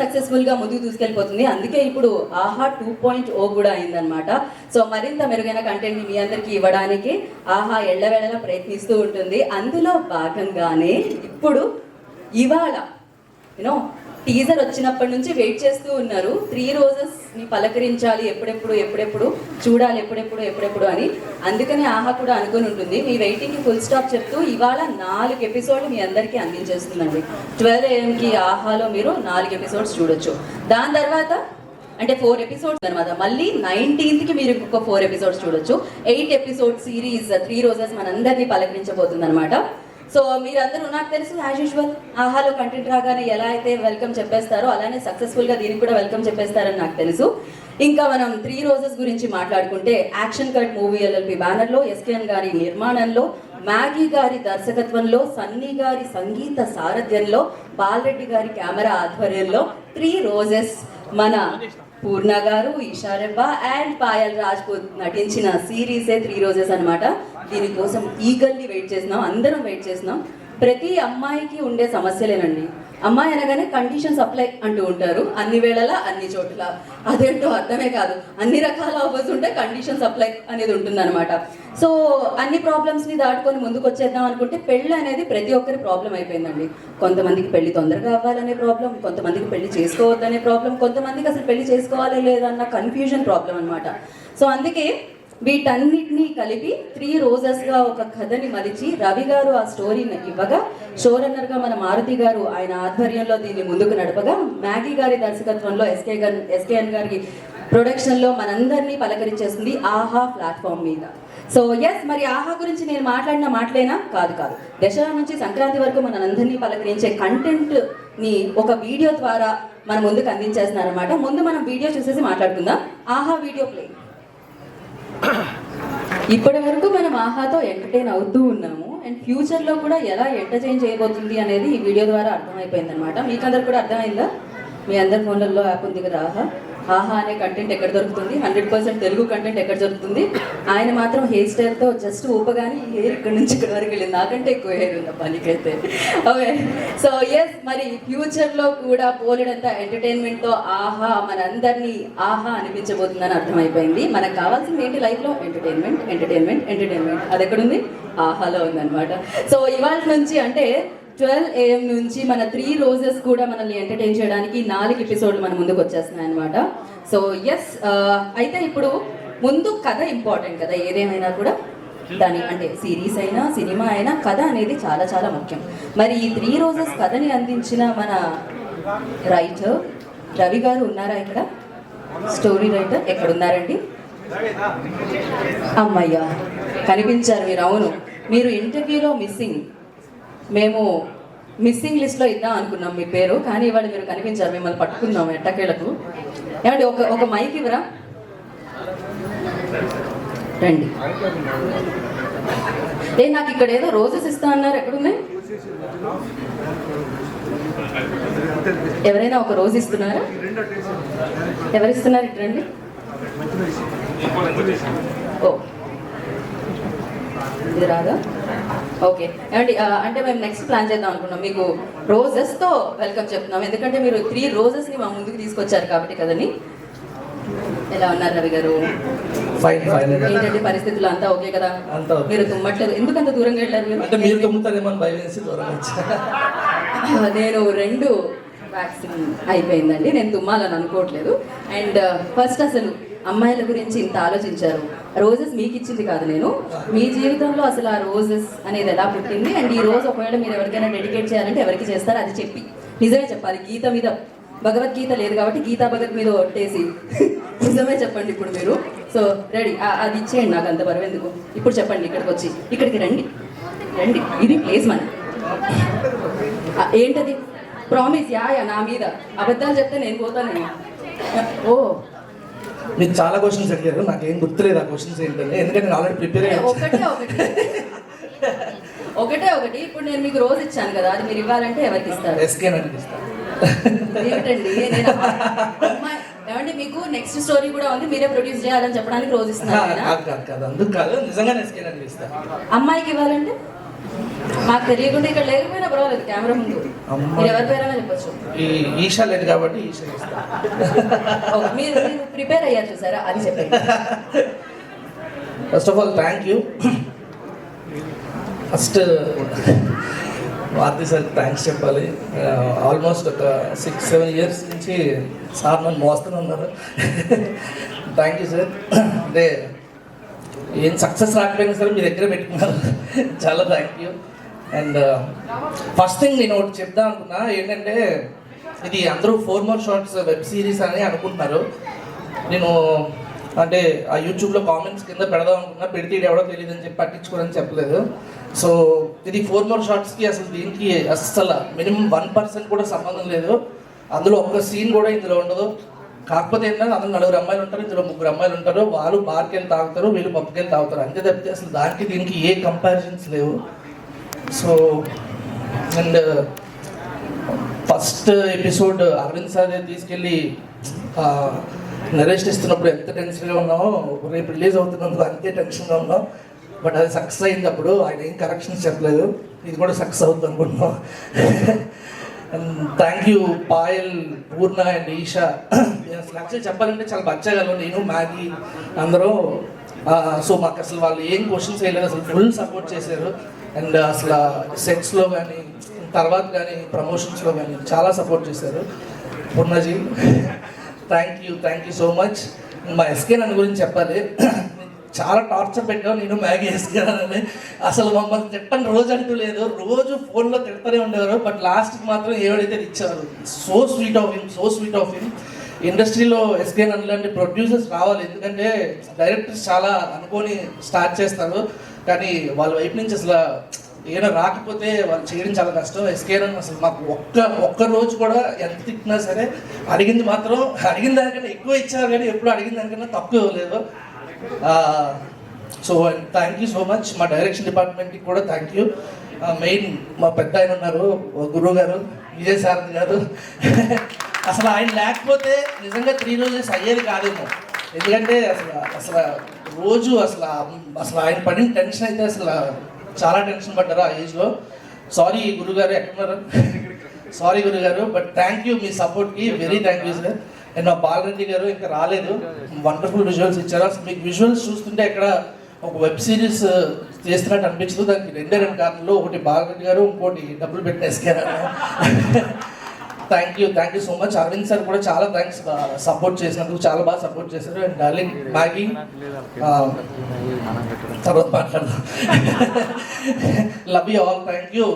సక్సెస్ఫుల్గా ముందుకు తీసుకెళ్ళిపోతుంది. అందుకే ఇప్పుడు ఆహా 2.0 కూడా అయిందనమాట. సో మరింత మెరుగైన కంటెంట్ని మీ అందరికీ ఇవ్వడానికి ఆహా ఎళ్ళవేళలా ప్రయత్నిస్తూ ఉంటుంది. అందులో భాగంగానే ఇప్పుడు ఇవాళ యూనో టీజర్ వచ్చినప్పటి నుంచి వెయిట్ చేస్తూ ఉన్నారు. 3 రోజెస్ని పలకరించాలి, ఎప్పుడెప్పుడు చూడాలి, ఎప్పుడెప్పుడు అని. అందుకని ఆహా కూడా అనుకుని ఉంటుంది. మీ వెయిటింగ్కి ఫుల్ స్టాప్ చెప్తూ ఇవాళ 4 ఎపిసోడ్లు మీ అందరికీ అందించేస్తుందండి. 12 AM ఆహాలో మీరు 4 ఎపిసోడ్స్ చూడొచ్చు. దాని తర్వాత అంటే 4 ఎపిసోడ్స్ అనమాట. మళ్ళీ 19th మీరు ఇంకొక 4 ఎపిసోడ్స్ చూడొచ్చు. 8 ఎపిసోడ్ సిరీస్ 3 రోజెస్ మనందరినీ పలకరించబోతుంది అనమాట. సో మీరందరూ నాకు తెలుసు యాజ్ యూజువల్ ఆహాలో కంటెంట్ రాగానే ఎలా అయితే వెల్కమ్ చెప్పేస్తారో అలానే సక్సెస్ఫుల్గా దీనికి కూడా వెల్కమ్ చెప్పేస్తారని నాకు తెలుసు. ఇంకా మనం 3 రోజెస్ గురించి మాట్లాడుకుంటే యాక్షన్ కట్ మూవీ LLP బ్యానర్లో, SKN గారి నిర్మాణంలో, మ్యాగీ గారి దర్శకత్వంలో, సన్నీ గారి సంగీత సారథ్యంలో, బాలరెడ్డి గారి కెమెరా ఆధ్వర్యంలో 3 రోజెస్ మన పూర్ణ గారు, ఈషారెబ్బా అండ్ పాయల్ రాజ్పూత్ నటించిన సిరీసే 3 రోజెస్ అనమాట. దీనికోసం ఈగర్లీ వెయిట్ చేస్తున్నాం, అందరం వెయిట్ చేస్తున్నాం. ప్రతి అమ్మాయికి ఉండే సమస్యలేనండి. అమ్మాయి అనగానే కండిషన్స్ అప్లై అంటూ ఉంటారు, అన్ని వేళలా అన్ని చోట్ల. అదేంటో అర్థమే కాదు, అన్ని రకాల ఆఫర్స్ ఉంటే కండిషన్స్ అప్లై అనేది ఉంటుందన్నమాట. సో అన్ని ప్రాబ్లమ్స్ని దాటుకొని ముందుకు వచ్చేద్దాం అనుకుంటే పెళ్ళి అనేది ప్రతి ఒక్కరి ప్రాబ్లం అయిపోయిందండి. కొంతమందికి పెళ్లి తొందరగా అవ్వాలనే ప్రాబ్లం, కొంతమందికి పెళ్లి చేసుకోవద్దనే ప్రాబ్లం, కొంతమందికి అసలు పెళ్లి చేసుకోవాలి లేదన్న కన్ఫ్యూజన్ ప్రాబ్లం అనమాట. సో అందుకే వీటన్నిటినీ కలిపి 3 రోజెస్గా ఒక కథని మలిచి రవి గారు ఆ స్టోరీని ఇవ్వగా, షోరన్నర్గా మన మారుతి గారు ఆయన ఆధ్వర్యంలో దీన్ని ముందుకు నడపగా, మ్యాగీ గారి దర్శకత్వంలో SKN గారి ప్రొడక్షన్లో మనందరినీ పలకరించేస్తుంది ఆహా ప్లాట్ఫామ్ మీద. సో ఎస్, మరి ఆహా గురించి నేను మాట్లాడిన మాటలేనా? కాదు. దసరా నుంచి సంక్రాంతి వరకు మనందరినీ పలకరించే కంటెంట్ని ఒక వీడియో ద్వారా మన ముందుకు అందించేస్తున్నారనమాట. ముందు మనం వీడియో చూసేసి మాట్లాడుకుందాం. ఆహా వీడియో ప్లే. ఇప్పటి వరకు మనం ఆహాతో ఎంటర్టైన్ అవుతూ ఉన్నాము అండ్ ఫ్యూచర్లో కూడా ఎలా ఎంటర్టైన్ చేయబోతుంది అనేది ఈ వీడియో ద్వారా అర్థమైపోయింది అనమాట. మీకు అందరు కూడా అర్థమైందా? మీ అందరి ఫోన్లలో యాప్ ఉంది కదా ఆహా. ఆహా అనే కంటెంట్ ఎక్కడ దొరుకుతుంది? 100% తెలుగు కంటెంట్ ఎక్కడ దొరుకుతుంది? ఆయన మాత్రం హెయిర్ స్టైల్తో జస్ట్ ఊపగానే హెయిర్ ఇక్కడ నుంచి ఇక్కడ వరకు వెళ్ళింది. నాకంటే ఎక్కువ హెయిర్ ఉంది పనికైతే. ఓకే, సో ఎస్, మరి ఫ్యూచర్లో కూడా పోలేడంత ఎంటర్టైన్మెంట్తో ఆహా మనందరినీ ఆహా అనిపించబోతుందని అర్థమైపోయింది. మనకు కావాల్సింది ఏంటి లైఫ్లో? ఎంటర్టైన్మెంట్. అది ఎక్కడుంది? ఆహాలో ఉందన్నమాట. సో ఇవాళ నుంచి అంటే 12 AM నుంచి మన 3 రోజెస్ కూడా మనల్ని ఎంటర్టైన్ చేయడానికి 4 ఎపిసోడ్లు మన ముందుకు వచ్చేస్తున్నాయి అనమాట. సో ఎస్, అయితే ఇప్పుడు ముందు కథ ఇంపార్టెంట్ కదా, ఏదేమైనా కూడా దాని అంటే సిరీస్ అయినా సినిమా అయినా కథ అనేది చాలా చాలా ముఖ్యం. మరి ఈ 3 రోజెస్ కథని అందించిన మన రైటర్ రవి గారు ఉన్నారా ఇక్కడ? స్టోరీ రైటర్ ఎక్కడున్నారండి? అమ్మయ్యా, కనిపించారు మీరు. అవును, మీరు ఇంటర్వ్యూలో మిస్సింగ్. మేము మిస్సింగ్ లిస్ట్లో ఇద్దాం అనుకున్నాం మీ పేరు, కానీ ఇవాళ మీరు కనిపించారు. మిమ్మల్ని పట్టుకుందాం ఎట్టకేలకు. ఏమండి ఒక మైక్ ఇవ్వరా? రండి. నాకు ఇక్కడ ఏదో రోజెస్ ఇస్తా అన్నారు, ఎక్కడుంది? ఎవరైనా ఒక రోజు ఇస్తున్నారా? ఎవరిస్తున్నారు? ఇటు రండి. ఓ, ఇది రాదా? ఓకే, ఏమండి అంటే మేము నెక్స్ట్ ప్లాన్ చేద్దాం అనుకున్నాం. మీకు రోజెస్తో వెల్కమ్ చెప్తున్నాం, ఎందుకంటే మీరు 3 రోజెస్ని మా ముందుకు తీసుకొచ్చారు కాబట్టి కదని. ఎలా ఉన్నారు రవి గారు? ఏంటంటే పరిస్థితులు అంతా ఓకే కదా? మీరు తుమ్మట్లేదు, ఎందుకంత దూరంగా వెళ్ళారు? నేను 2 వ్యాక్సిన్ అయిపోయిందండి, నేను తుమ్మాలని అనుకోవట్లేదు. అండ్ ఫస్ట్ అసలు అమ్మాయిల గురించి ఇంత ఆలోచించారు. రోజెస్ మీకు ఇచ్చింది కాదు నేను, మీ జీవితంలో అసలు ఆ రోజెస్ అనేది ఎలా పుట్టింది అండ్ ఈ రోజు ఒకవేళ మీరు ఎవరికైనా డెడికేట్ చేయాలంటే ఎవరికి చేస్తారో అది చెప్పి నిజమే చెప్పాలి. గీత మీద భగవద్గీత లేదు కాబట్టి గీతా భగత్ మీద ఒట్టేసి నిజమే చెప్పండి ఇప్పుడు మీరు. సో రెడీ, అది ఇచ్చేయండి, నాకు అంత బరువు ఎందుకు. ఇప్పుడు చెప్పండి, ఇక్కడికి రండి. ఇది ప్లేస్ మన ఏంటది? ప్రామిస్ యా నా మీద అబద్ధాలు చెప్తే నేను పోతాను. ఓ, మీరు చాలా క్వశ్చన్స్ అడిగారు, నాకేం గుర్తులేదు ఆ క్వశ్చన్స్ ఏంటంటే, ఎందుకంటే నేను ఆల్రెడీ ప్రిపేర్ అయ్యాను. ఒకటి ఇప్పుడు నేను మీకు రోజు ఇచ్చాను కదా, అది మీరు ఇవ్వాలంటే ఎవరికి ఇస్తారు? SKN అని ఇస్తాను. ఏంటండి ఏమంటే మీకు నెక్స్ట్ స్టోరీ కూడా ఉంది, మీరే ప్రొడ్యూస్ చేయాలని చెప్పడానికి రోజు ఇస్తున్నారు. అందుకు కాదు, నిజంగానే SKN అని ఇస్తాను. అమ్మాయికి ఇవ్వాలంటే మాకు తెలియకుండా ఇక్కడ లేకపోయినా పర్వాలేదు కెమెరా ముందు అమ్మ. మీరు ఎవరి పేరైనా చెప్పొచ్చు. ఈ ఈషా లేదు కాబట్టి ఈషా ఇస్తా. మీరు ప్రిపేర్ అయ్యారు చూసారా, అది చెప్పండి. First of all thank you. First Maruthi sir thanks చెప్పాలి. ఆల్మోస్ట్ ఒక 6-7 ఇయర్స్ నుంచి సార్ నన్ను మోస్తూనే ఉన్నారు. Thank you sir. అంటే ఏం సక్సెస్ రాకపోయినా సరే మీ దగ్గర పెట్టుకున్నారు. చాలా thank you. And first thing నేను ఒకటి చెప్దాం అనుకున్నా ఏంటంటే, ఇది అందరూ 4 more షార్ట్స్ వెబ్ సిరీస్ అని అనుకుంటున్నారు. నేను అంటే ఆ యూట్యూబ్లో కామెంట్స్ కింద పెడదాం అనుకున్నా, పెడితే ఇది ఎవడో తెలియదు అని చెప్పి పట్టించుకోరని చెప్పలేదు. సో ఇది 4 more షార్ట్స్కి అసలు దీనికి అస్సలు మినిమం 1% కూడా సంబంధం లేదు. అందులో ఒక్క సీన్ కూడా ఇందులో ఉండదు. కాకపోతే ఏంటంటే అందులో 4 అమ్మాయిలు ఉంటారు, ఇందులో 3 అమ్మాయిలు ఉంటారు. వాళ్ళు బార్కి వెళ్ళి తాగుతారు, వీళ్ళు పప్పుకి వెళ్ళి తాగుతారు, అంతే తప్పితే అసలు దానికి దీనికి ఏ కంపారిజన్స్ లేవు. So and first episode Aravind sir తీసుకెళ్ళి నరేష్ ఇస్తున్నప్పుడు ఎంత టెన్షన్గా ఉన్నామో, రేపు రిలీజ్ అవుతున్నందుకు అంతే టెన్షన్గా ఉన్నాం. బట్ అది సక్సెస్ అయింది. అప్పుడు ఆయన ఏం కరెక్షన్స్ చెప్పలేదు. ఇది కూడా సక్సెస్ అవుతుంది అనుకుంటున్నాం. And thank you Payal, Purna and Esha. అసలు యాక్చువల్లీ చెప్పాలంటే చాలా బచ్చగలను, నేను మ్యాగీ అందరూ. సో మాకు అసలు వాళ్ళు ఏం క్వశ్చన్స్ వేయలేదు, అసలు ఫుల్ సపోర్ట్ చేశారు. అండ్ అసలు సెట్స్లో కానీ తర్వాత కానీ ప్రమోషన్స్లో కానీ చాలా సపోర్ట్ చేశారు. పూర్ణజీ థ్యాంక్ యూ సో మచ్. మా ఎస్కే నన్ను గురించి చెప్పాలి. చాలా టార్చర్ పెట్టావు నేను మ్యాగీ ఎస్కే అని. అసలు మమ్మల్ని తిట్టని రోజు అంటూ లేదు, రోజు ఫోన్లో తిడతానే ఉండేవారు. బట్ లాస్ట్కి మాత్రం ఏవైతే ఇచ్చేవారు. So sweet of him. ఇండస్ట్రీలో ఎస్కే నన్ను లాంటి ప్రొడ్యూసర్స్ రావాలి. ఎందుకంటే డైరెక్టర్స్ చాలా అనుకొని స్టార్ట్ చేస్తారు, కానీ వాళ్ళ వైపు నుంచి అసలు ఏమైనా రాకపోతే వాళ్ళు చేయడం చాలా కష్టం. ఎస్కే నన్ను అసలు మాకు ఒక్క రోజు కూడా ఎంత తిట్టినా సరే అడిగిన దానికన్నా ఎక్కువ ఇచ్చారు, కానీ ఎప్పుడు అడిగిన దానికన్నా తక్కువ ఇవ్వలేదు. So thank you so much. మా డైరెక్షన్ డిపార్ట్మెంట్కి కూడా థ్యాంక్ యూ. మెయిన్ మా పెద్ద ఆయన ఉన్నారు, గురువు గారు, విజయ్ సారథి గారు. అసలు ఆయన లేకపోతే నిజంగా 3 రోజెస్ అయ్యేది కాదేమో. ఎందుకంటే అసలు రోజు అసలు ఆయన పడిన టెన్షన్ అయితే అసలు చాలా టెన్షన్ పడ్డారు ఆ ఏజ్లో. సారీ గురుగారు, ఎక్కడున్నారు? సారీ గురుగారు. బట్ థ్యాంక్ యూ మీ సపోర్ట్కి, very thank you sir. And మా బాలరెడ్డి గారు ఇంకా రాలేదు, వండర్ఫుల్ విజువల్స్ ఇచ్చారు. అసలు మీకు విజువల్స్ చూస్తుంటే ఎక్కడ ఒక వెబ్ సిరీస్ చేస్తున్నట్టు అనిపించదు. దానికి 2 కారణాలు, ఒకటి బాలరెడ్డి గారు, ఇంకోటి డబ్బులు పెట్టిన ఎస్కే. Thank you so much. Aravind sir కూడా చాలా థ్యాంక్స్ సపోర్ట్ చేసినందుకు, చాలా బాగా సపోర్ట్ చేశారు. అండ్ డార్లింగ్ మ్యాగీ తర్వాత మాట్లాడదాం. Love you all, thank you.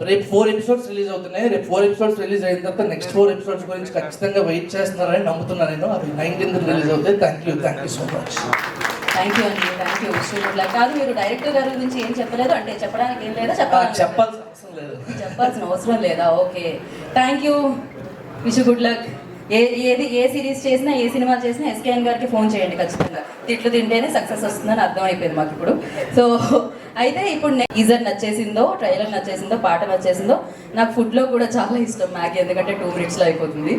రేపు 4 episodes రిలీజ్ అవుతున్నాయి. రేపు 4 episodes రిలీజ్ అయిన తర్వాత నెక్స్ట్ 4 episodes గురించి ఖచ్చితంగా వెయిట్ చేస్తున్నారని నమ్ముతున్నాను నేను. అది 19th రిలీజ్ అవుతాయి. Thank you so much. Thank you అండి, థ్యాంక్ యూ. కాదు, మీరు డైరెక్టర్ గారి గురించి ఏం చెప్పలేదు అంటే చెప్పడానికి ఏం లేదా? చెప్పాల్సిన అవసరం లేదా? Okay, thank you. Wish good luck. A series చేసినా, ఏ సినిమా చేసినా ఎస్కేఎన్ గారికి ఫోన్ చేయండి ఖచ్చితంగా. తిట్లు తింటేనే సక్సెస్ వస్తుందని అర్థం అయిపోయింది మాకు ఇప్పుడు. సో అయితే ఇప్పుడు టీజర్ నచ్చేసిందో, ట్రైలర్ నచ్చేసిందో, పాట నచ్చేసిందో, నాకు ఫుడ్లో కూడా చాలా ఇష్టం మ్యాగీ. ఎందుకంటే 2 minutesలో అయిపోతుంది.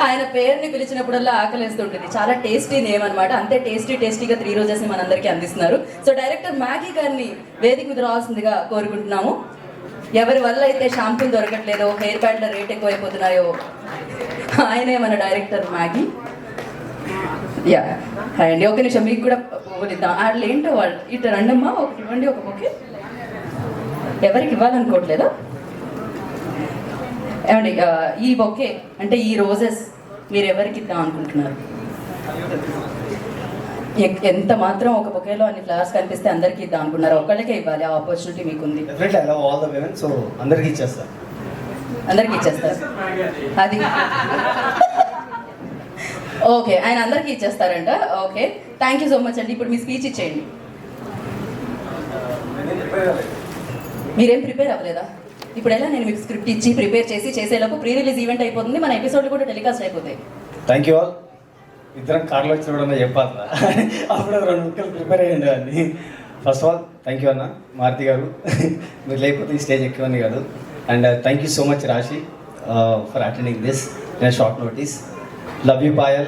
ఆయన పేరుని పిలిచినప్పుడల్లా ఆకలేస్తుంటుంది. చాలా టేస్టీ నేమ్ అనమాట. అంతే టేస్టీగా 3 రోజెస్ని మనందరికీ అందిస్తున్నారు. సో డైరెక్టర్ మ్యాగీ గారిని వేదిక మీద రావాల్సిందిగా కోరుకుంటున్నాము. ఎవరి వల్ల అయితే షాంపూలు దొరకట్లేదో, హెయిర్ బ్యాండ్ల రేట్ ఎక్కువైపోతున్నాయో ఆయనే మన డైరెక్టర్ మ్యాగీ. యా హాయ్ అండి. ఒక నిమిషం, మీకు కూడా ఇద్దాం. వాళ్ళు ఏంటో వాళ్ళు ఇట్లా రండమ్మా, ఒకటి ఇవ్వండి, ఒక బొకే. ఎవరికి ఇవ్వాలనుకోవట్లేదా ఏమండి? ఈ బొకే అంటే ఈ రోజెస్ మీరు ఎవరికి ఇద్దాం అనుకుంటున్నారు? ఎంత మాత్రం ఒక బొకేలో అన్ని ఫ్లవర్స్ కనిపిస్తే అందరికీ ఇద్దాం అనుకున్నారు? ఒకళ్ళకే ఇవ్వాలి, ఆ ఆపర్చునిటీ మీకుంది. అందరికీ ఇచ్చేస్తారు. అది ఓకే, ఆయన అందరికీ ఇచ్చేస్తారంట. Okay, thank you so much అండి. ఇప్పుడు మీ స్పీచ్ ఇచ్చేయండి. మీరేం ప్రిపేర్ అవ్వలేదా? ఇప్పుడు ఎలా నేను మీకు స్క్రిప్ట్ ఇచ్చి ప్రిపేర్ చేసేలోపు ప్రీ రిలీజ్ ఈవెంట్ అయిపోతుంది, మన ఎపిసోడ్లు కూడా టెలికాస్ట్ అయిపోతాయి. Thank you all. ఇద్దరం కార్లో వచ్చినప్పుడు చెప్పాలి, అప్పుడు 2 ముక్కలు ప్రిపేర్ అయ్యండి అని. First of all thank you అన్న మారుతి గారు. మీరు లేకపోతే ఈ స్టేజ్ ఎక్కువని కాదు. And thank you so much Rashi for attending this in a short notice. Love you Payal,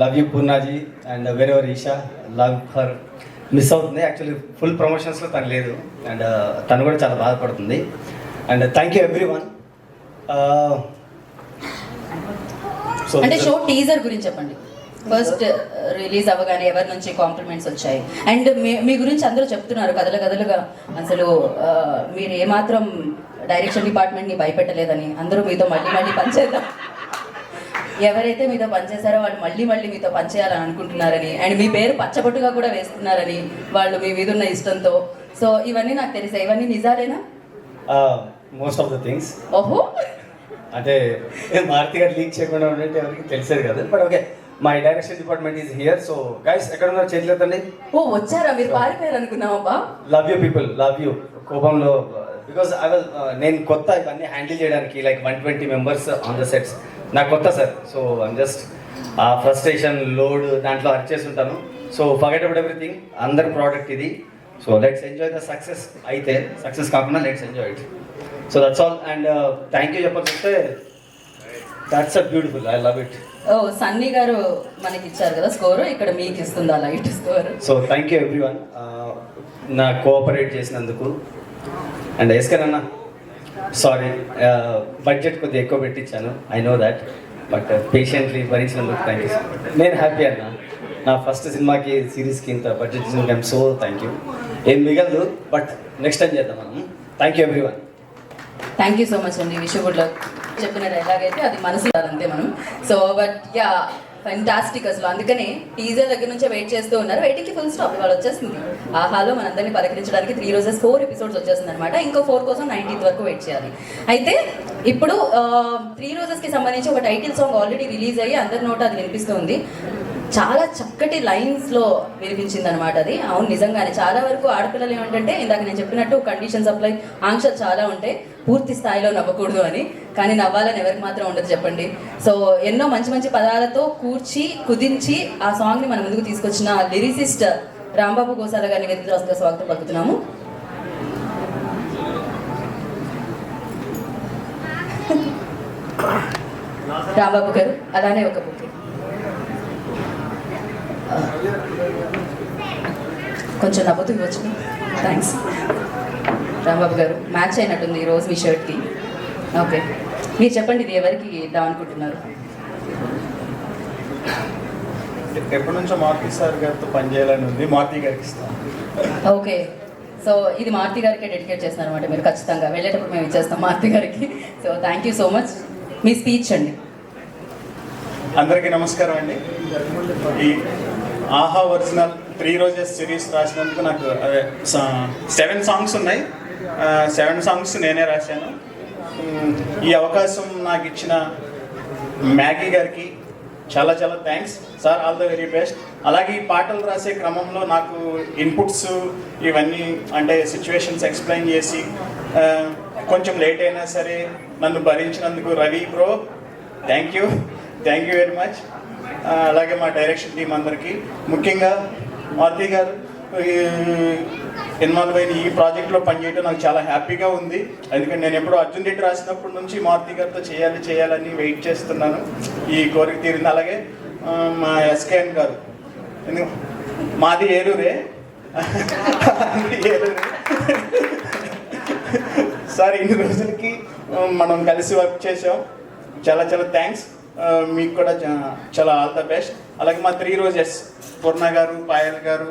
love you Purnaji, and wherever Isha, love her. Miss అవుతుంది. Actually full ప్రమోషన్స్లో తను లేదు and తను కూడా చాలా బాధపడుతుంది. And thank you every one. So అంటే show teaser గురించి చెప్పండి. ఫస్ట్ రిలీజ్ అవ్వగానే ఎవరి నుంచి కాంప్లిమెంట్స్ వచ్చాయి అండ్ మీ గురించి అందరూ చెప్తున్నారు కథలుగా అసలు మీరు ఏమాత్రం డైరెక్షన్ డిపార్ట్మెంట్ని భయపెట్టలేదని, అందరూ మీతో మళ్ళీ పనిచేద్దాం, ఎవరైతే మీతో పనిచేశారో వాళ్ళు మళ్ళీ మీతో పనిచేయాలని అనుకుంటున్నారని అండ్ మీ పేరు పచ్చబొట్టుగా కూడా వేస్తున్నారని వాళ్ళు మీ మీద ఉన్న ఇష్టంతో. సో ఇవన్నీ నాకు తెలిసాయి. ఇవన్నీ నిజాలేనా? Most of the things. ఓహో, అంటే మారుతి గారు లీక్ చేయకుండా ఉన్నట్టు ఎవరికి తెలిసేది కదా. But okay, my direction department is here. So guys ఎక్కడ ఉన్నారు చేతులు ఎత్తండి. ఓ వచ్చారా, మీరు పారిపోయారు అనుకున్నామబ్బా. Love you people, love you. కోపంలో బికాజ్ నేను కొత్త ఇవన్నీ హ్యాండిల్ చేయడానికి, like 120 members on the sets నాకు కొత్త సార్. సో ఐమ్ జస్ట్ ఆ ఫ్రస్ట్రేషన్ లోడ్ దాంట్లో అర్చ్ చేసి ఉంటాను. So forget about everything. అందరి ప్రోడక్ట్ ఇది. So let's enjoy the success. అయితే సక్సెస్ కాకుండా let's enjoy it. So that's all. And thank you చెప్పాల్సి వస్తే that's a beautiful, I love it. ఓ సన్నీ గారు మనకి ఇచ్చారు కదా స్కోరు, ఇక్కడ మీకు ఇస్తుంది ఆ light score. So thank you everyone నా కోఆపరేట్ చేసినందుకు. అండ్ ఎస్కర్ అన్న సారీ, బడ్జెట్ కొద్దిగా ఎక్కువ పెట్టించాను, I know that. But patiently భరించినందుకు థ్యాంక్ యూ. నేను హ్యాపీ అన్న, నా ఫస్ట్ సినిమాకి సిరీస్కి ఇంత బడ్జెట్ ఇచ్చినందుకు ఐఎమ్ సో థ్యాంక్ యూ. ఏం మిగలదు, బట్ నెక్స్ట్ టైం చేద్దాం మనం. Thank you everyone. Thank you so much అండి. Wish good luck. చెప్పిన డైలాగ్ అయితే అది మనసు అంతే మనం. సో బట్ యా ఫెంటాస్టిక్ అసలు. అందుకనే టీజర్ దగ్గర నుంచే వెయిట్ చేస్తూ ఉన్నారు. వెయిటింగ్కి ఫుల్ స్టాప్ ఇవాళ వచ్చేస్తుంది. ఆహాలో మనందరినీ పలకరించడానికి 3 రోజెస్ 4 ఎపిసోడ్స్ వచ్చేస్తుంది అనమాట. ఇంకో 4 కోసం 19th వరకు వెయిట్ చేయాలి. అయితే ఇప్పుడు 3 రోజెస్కి సంబంధించి ఒక టైటిల్ సాంగ్ ఆల్రెడీ రిలీజ్ అయ్యి అందరి నోట అది వినిపిస్తుంది. చాలా చక్కటి లైన్స్లో వినిపించింది అనమాట అది. అవును, నిజంగానే చాలా వరకు ఆడపిల్లలు ఏమంటే ఇందాక నేను చెప్పినట్టు కండిషన్స్ అప్లై, ఆంక్షలు చాలా ఉంటాయి, పూర్తి స్థాయిలో నవ్వకూడదు అని. కానీ నవ్వాలని ఎవరికి మాత్రం ఉండదు చెప్పండి. సో ఎన్నో మంచి పదాలతో కూర్చి కుదించి ఆ సాంగ్ని మన ముందుకు తీసుకొచ్చిన లిరిసిస్ట్ రాంబాబు గోసాల గారిని వేదికగా స్వాగతం పలుకుతున్నాము. రాంబాబు గారు అలానే ఒక బుక్ కొంచెం నవ్వుతూ ఇవ్వచ్చు. థ్యాంక్స్ రాంబాబు గారు. మ్యాచ్ అయినట్టుంది ఈరోజు మీ షర్ట్కి. ఓకే, మీరు చెప్పండి ఇది ఎవరికి ఇద్దాం అనుకుంటున్నారు? ఎప్పటి నుంచో మారుతి సార్ గారితో పనిచేయాలని ఉంది, మారుతి గారికి ఇస్తాం. ఓకే, సో ఇది మారుతి గారికి డెడికేట్ చేస్తున్నారు అనమాట మీరు. ఖచ్చితంగా వెళ్ళేటప్పుడు మేము ఇచ్చేస్తాం మారుతి గారికి. So thank you so much. Me speech అండి. అందరికీ నమస్కారం అండి. ఈ ఆహా ఒరిజినల్ 3 రోజెస్ సిరీస్ రాసినందుకు నాకు 7 సాంగ్స్ ఉన్నాయి. 7 సాంగ్స్ నేనే రాశాను. ఈ అవకాశం నాకు ఇచ్చిన మ్యాగీ గారికి చాలా thanks sir, all the very best. అలాగే ఈ పాటలు రాసే క్రమంలో నాకు ఇన్పుట్స్ ఇవన్నీ అంటే సిచ్యువేషన్స్ ఎక్స్ప్లెయిన్ చేసి కొంచెం లేట్ అయినా సరే నన్ను భరించినందుకు Ravi bro thank you very much. అలాగే మా డైరెక్షన్ టీం అందరికీ, ముఖ్యంగా మారుతి గారు ఇన్వాల్వ్ అయిన ఈ ప్రాజెక్ట్లో పనిచేయడం నాకు చాలా హ్యాపీగా ఉంది. ఎందుకంటే నేను ఎప్పుడో అర్జున్ రెడ్డి రాసినప్పటి నుంచి మారుతి గారితో చేయాలని వెయిట్ చేస్తున్నాను. ఈ కోరిక తీరింది. అలాగే మా ఎస్కేఎన్ గారు, మాది ఏలూరే సార్, ఇన్ని రోజులకి మనం కలిసి వర్క్ చేసాం. చాలా థ్యాంక్స్. మీకు కూడా చాలా ఆల్ ద బెస్ట్. అలాగే మా 3 రోజెస్ పూర్ణ గారు, పాయల్ గారు,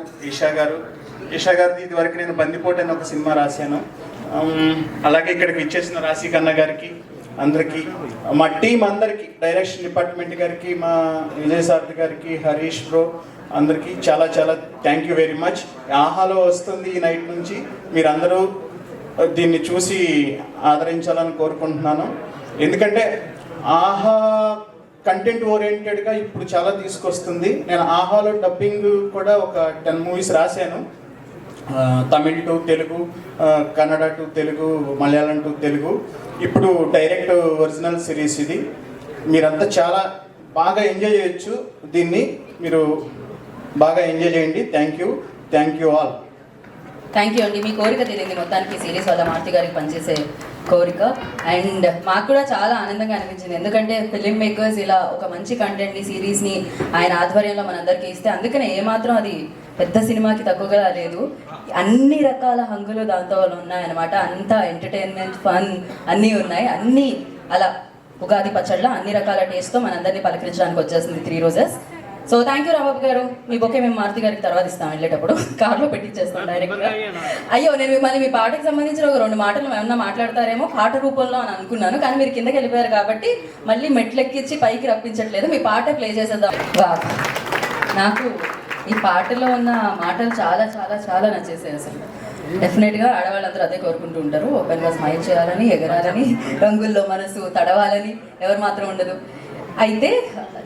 ఈషా గారిది ఇది వరకు నేను బందిపోటు అని ఒక సినిమా రాశాను. అలాగే ఇక్కడికి ఇచ్చేసిన రాశి కన్న గారికి, అందరికీ, మా టీం అందరికీ, డైరెక్షన్ డిపార్ట్మెంట్ గారికి, మా విజయ్ సారథి గారికి, హరీష్ బ్రో అందరికీ చాలా థ్యాంక్ యూ వెరీ మచ్. ఆహాలో వస్తుంది ఈ నైట్ నుంచి, మీరందరూ దీన్ని చూసి ఆదరించాలని కోరుకుంటున్నాను. ఎందుకంటే ఆహా కంటెంట్ ఓరియంటెడ్గా ఇప్పుడు చాలా తీసుకొస్తుంది. నేను ఆహాలో డబ్బింగ్ కూడా ఒక 10 మూవీస్ రాశాను. Tamil to Telugu, Kannada to Telugu, Malayalam to Telugu. ఇప్పుడు డైరెక్ట్ ఒరిజినల్ సిరీస్ ఇది. మీరంతా చాలా బాగా ఎంజాయ్ చేయొచ్చు. దీన్ని మీరు బాగా ఎంజాయ్ చేయండి. Thank you all. Thank you అండి. మీ కోరిక తెలియదు మొత్తానికి సిరీస్ వల్ల మారుతి గారికి పనిచేసే కోరిక. అండ్ మాకు కూడా చాలా ఆనందంగా అనిపించింది. ఎందుకంటే ఫిలిం మేకర్స్ ఇలా ఒక మంచి కంటెంట్ని, సిరీస్ని ఆయన ఆధ్వర్యంలో మనందరికీ ఇస్తే అందుకనే ఏమాత్రం అది పెద్ద సినిమాకి తక్కువగా లేదు. అన్ని రకాల హంగులు దాంతో ఉన్నాయన్నమాట. అంతా ఎంటర్టైన్మెంట్, ఫన్ అన్నీ ఉన్నాయి. అన్నీ అలా ఉగాది పచ్చళ్ళ అన్ని రకాల టేస్ట్తో మనందరినీ పలకరించడానికి వచ్చేసింది 3 roses. So thank you Rambabu గారు. మీ బొకే మేము మారుతి గారికి తర్వాత ఇస్తాం, వెళ్ళేటప్పుడు కార్లో పెట్టించేస్తాం డైరెక్ట్గా. అయ్యో, నేను మిమ్మల్ని మీ పాటకి సంబంధించిన ఒక 2 మాటలు ఏమన్నా మాట్లాడతారేమో పాట రూపంలో అని అనుకున్నాను, కానీ మీరు కిందకి వెళ్ళిపోయారు కాబట్టి మళ్ళీ మెట్లెక్కించి పైకి రప్పించట్లేదు. మీ పాట ప్లే చేసేద్దాం. నాకు ఈ పాటలో ఉన్న మాటలు చాలా చాలా చాలా నచ్చేసాయి. అసలు డెఫినెట్గా ఆడవాళ్ళందరూ అదే కోరుకుంటూ ఉంటారు, ఓపెన్గా స్మైల్ చేయాలని, ఎగరాలని, రంగుల్లో మనసు తడవాలని ఎవరు మాత్రం ఉండదు. అయితే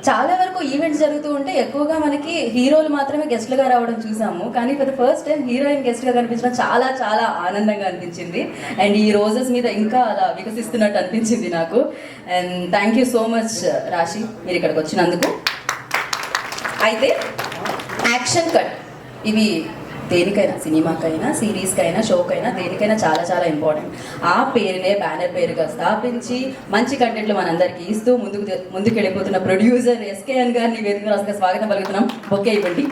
చాలా వరకు ఈవెంట్స్ జరుగుతూ ఉంటే ఎక్కువగా మనకి హీరోలు మాత్రమే గెస్ట్లుగా రావడం చూసాము, కానీ for the first time heroine గెస్ట్గా కనిపించడం చాలా చాలా ఆనందంగా అనిపించింది. అండ్ ఈ రోజెస్ మీద ఇంకా అలా వికసిస్తున్నట్టు అనిపించింది నాకు. And thank you so much రాశి, మీరు ఇక్కడికి వచ్చినందుకు. అయితే యాక్షన్ కట్ ఇవి దేనికైనా, సినిమాకైనా, సిరీస్కైనా, షోకైనా, దేనికైనా చాలా చాలా ఇంపార్టెంట్. ఆ పేరునే బ్యానర్ పేరుగా స్థాపించి మంచి కంటెంట్లు మనందరికీ ఇస్తూ ముందుకు వెళ్ళిపోతున్న ప్రొడ్యూసర్ ఎస్కేఎన్ గారిని వేదిక రాసుగా స్వాగతం పలుకుతున్నాం. బొకే ఇవ్వండి.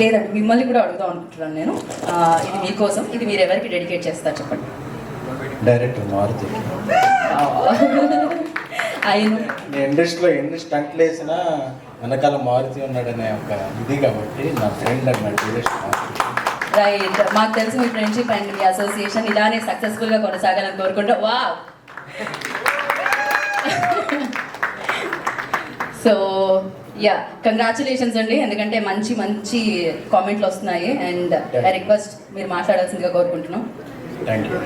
లేదండి, మిమ్మల్ని కూడా అడుగుదాం అనుకుంటున్నాను నేను. ఇది మీకోసం, ఇది మీరు ఎవరికి డెడికేట్ చేస్తారు చెప్పండి. డైరెక్టర్ మారుతి. ఆయన ఇండస్ట్రీలో ఎన్ని స్టంట్లు వేసినా వెనకాల మారుతి ఉన్నాడనే ఒక ఇది కాబట్టి నా ఫ్రెండ్ అన్నాడు. రైట్, మాకు తెలుసు మీ ఫ్రెండ్షిప్ అండ్ మీ అసోసియేషన్ ఇలానే సక్సెస్ఫుల్గా కొనసాగాలని కోరుకుంటా. వావ్. సో యా, కంగ్రాచులేషన్స్ అండి, ఎందుకంటే మంచి మంచి కామెంట్లు వస్తున్నాయి. అండ్ ఐ రిక్వెస్ట్ మీరు మాట్లాడాల్సిందిగా కోరుకుంటున్నాం. Thank you.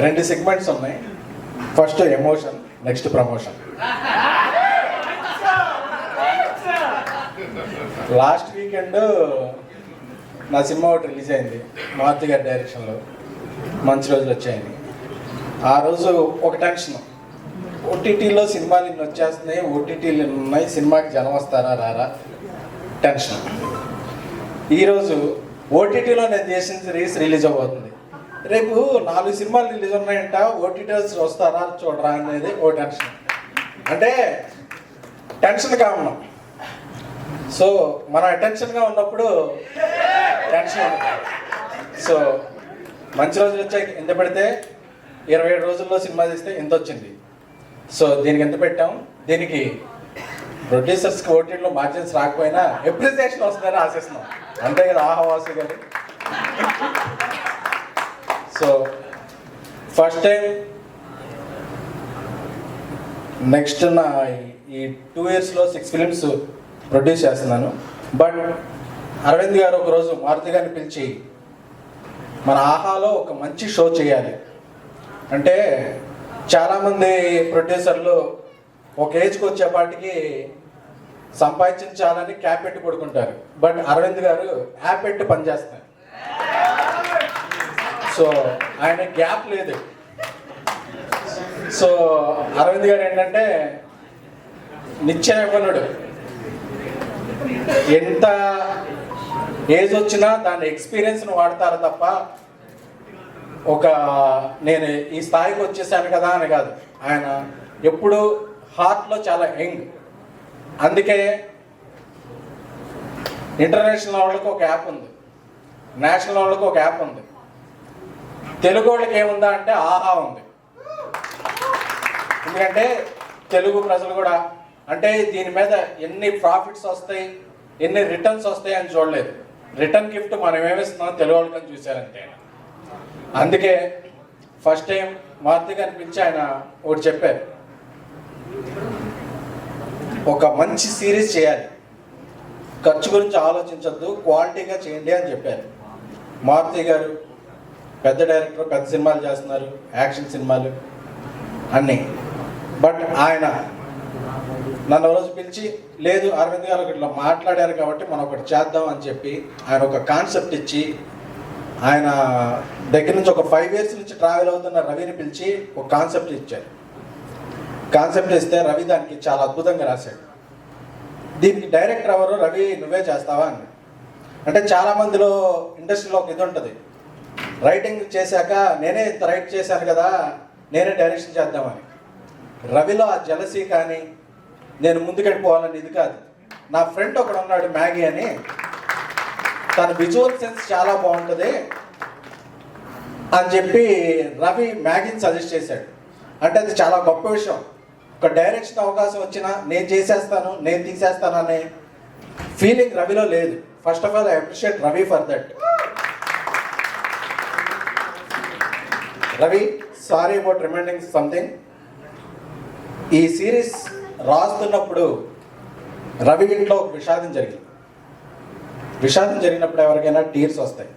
2 సెగ్మెంట్స్ ఉన్నాయి. First emotion, next promotion. Last weekend నా సినిమా ఒకటి రిలీజ్ అయింది మారుతి గారి డైరెక్షన్లో, మంచి రోజులు వచ్చాయని. ఆ రోజు ఒక టెన్షన్, ఓటీటీలో సినిమాలు ఇన్ని వచ్చేస్తున్నాయి, ఓటీటీలు ఉన్నాయి, సినిమాకి జనం వస్తారా రారా టెన్షన్. ఈరోజు ఓటీటీలో నేను చేసిన సిరీస్ రిలీజ్ అవ్వబోతుంది. రేపు 4 సినిమాలు రిలీజ్ ఉన్నాయంట, ఓటీటీస్ వస్తారా చూడరా అనేది ఓ టెన్షన్. అంటే టెన్షన్ కామనం. సో మనం అటెన్షన్గా ఉన్నప్పుడు టెన్షన్ ఉంటుంది. సో మంచి రోజులు వచ్చాయి. ఎంత పెడితే 27 రోజుల్లో సినిమా తీస్తే ఎంత వచ్చింది. సో దీనికి ఎంత పెట్టాం, దీనికి ప్రొడ్యూసర్స్కి ఓటీటీలో మార్జిన్స్ రాకపోయినా అప్రిసియేషన్ వస్తుందని ఆశిస్తున్నాం. అంతే కదా ఆహవాసు గారు. సో ఫస్ట్ టైం నెక్స్ట్ నా ఈ 2 ఇయర్స్లో 6 ఫిలిమ్స్ ప్రొడ్యూస్ చేస్తున్నాను. బట్ అరవింద్ గారు ఒకరోజు మారుతి గారిని పిలిచి మన ఆహాలో ఒక మంచి షో చేయాలి అంటే, చాలామంది ప్రొడ్యూసర్లు ఒక ఏజ్కి వచ్చేపాటికి సంపాదించాలని క్యాప్ పెట్టి పడుకుంటారు. బట్ అరవింద్ గారు యాప్ పెట్టి పనిచేస్తారు. సో ఆయన గ్యాప్ లేదు. సో అరవింద్ గారు ఏంటంటే నిత్యయవ్వనుడు. ఎంత ఏజ్ వచ్చినా దాని ఎక్స్పీరియన్స్ను వాడతారు తప్ప ఒక నేను ఈ స్థాయికి వచ్చేసాను కదా అని కాదు. ఆయన ఎప్పుడు హార్ట్లో చాలా యంగ్. అందుకే ఇంటర్నేషనల్ వాళ్ళకి ఒక యాప్ ఉంది, నేషనల్ వాళ్ళకి ఒక యాప్ ఉంది, తెలుగు వాళ్ళకి ఏముందా అంటే ఆహా ఉంది. ఎందుకంటే తెలుగు ప్రజలు కూడా అంటే దీని మీద ఎన్ని ప్రాఫిట్స్ వస్తాయి, ఎన్ని రిటర్న్స్ వస్తాయి అని చూడలేదు. రిటర్న్ గిఫ్ట్ మనం ఏమిస్తున్నాం తెలుగు వాళ్ళకని చూశారంటే. అందుకే ఫస్ట్ టైం మారుతి గారిని పిలిచి ఆయన ఒకటి చెప్పారు, ఒక మంచి సిరీస్ చేయాలి, ఖర్చు గురించి ఆలోచించొద్దు, క్వాలిటీగా చేయండి అని చెప్పారు. మారుతి గారు పెద్ద డైరెక్టర్, పెద్ద సినిమాలు చేస్తున్నారు, యాక్షన్ సినిమాలు అన్నీ. బట్ ఆయన నన్ను రోజు పిలిచి లేదు అరవింద్ గారు ఇట్లా మాట్లాడారు కాబట్టి మనం ఒకటి చేద్దాం అని చెప్పి ఆయన ఒక కాన్సెప్ట్ ఇచ్చి, ఆయన దగ్గర నుంచి ఒక 5 years నుంచి ట్రావెల్ అవుతున్న రవిని పిలిచి ఒక కాన్సెప్ట్ ఇచ్చారు. కాన్సెప్ట్ ఇస్తే రవి దానికి చాలా అద్భుతంగా రాశాడు. దీనికి డైరెక్టర్ ఎవరు, రవి నువ్వే చేస్తావా అని. అంటే చాలామందిలో ఇండస్ట్రీలో ఒక ఇది ఉంటుంది, రైటింగ్ చేశాక నేనే ఇంత రైట్ చేశాను కదా, నేనే డైరెక్షన్ చేద్దామని. రవిలో ఆ జలసీ కానీ నేను ముందుకెళ్ళిపోవాలని ఇది కాదు. నా ఫ్రెండ్ ఒకడు ఉన్నాడు మ్యాగీ అని, తన విజువల్ సెన్స్ చాలా బాగుంటుంది అని చెప్పి రవి మ్యాగీని సజెస్ట్ చేశాడు. అంటే అది చాలా గొప్ప విషయం. ఒక డైరెక్షన్ అవకాశం వచ్చినా నేను చేసేస్తాను, నేను తీసేస్తాను అనే ఫీలింగ్ రవిలో లేదు. First of all I appreciate Ravi for that. Ravi, sorry about reminding something. ఈ సిరీస్ రాస్తున్నప్పుడు రవి ఇంట్లో ఒక విషాదం జరిగింది. విషాదం జరిగినప్పుడు ఎవరికైనా టీర్స్ వస్తాయి.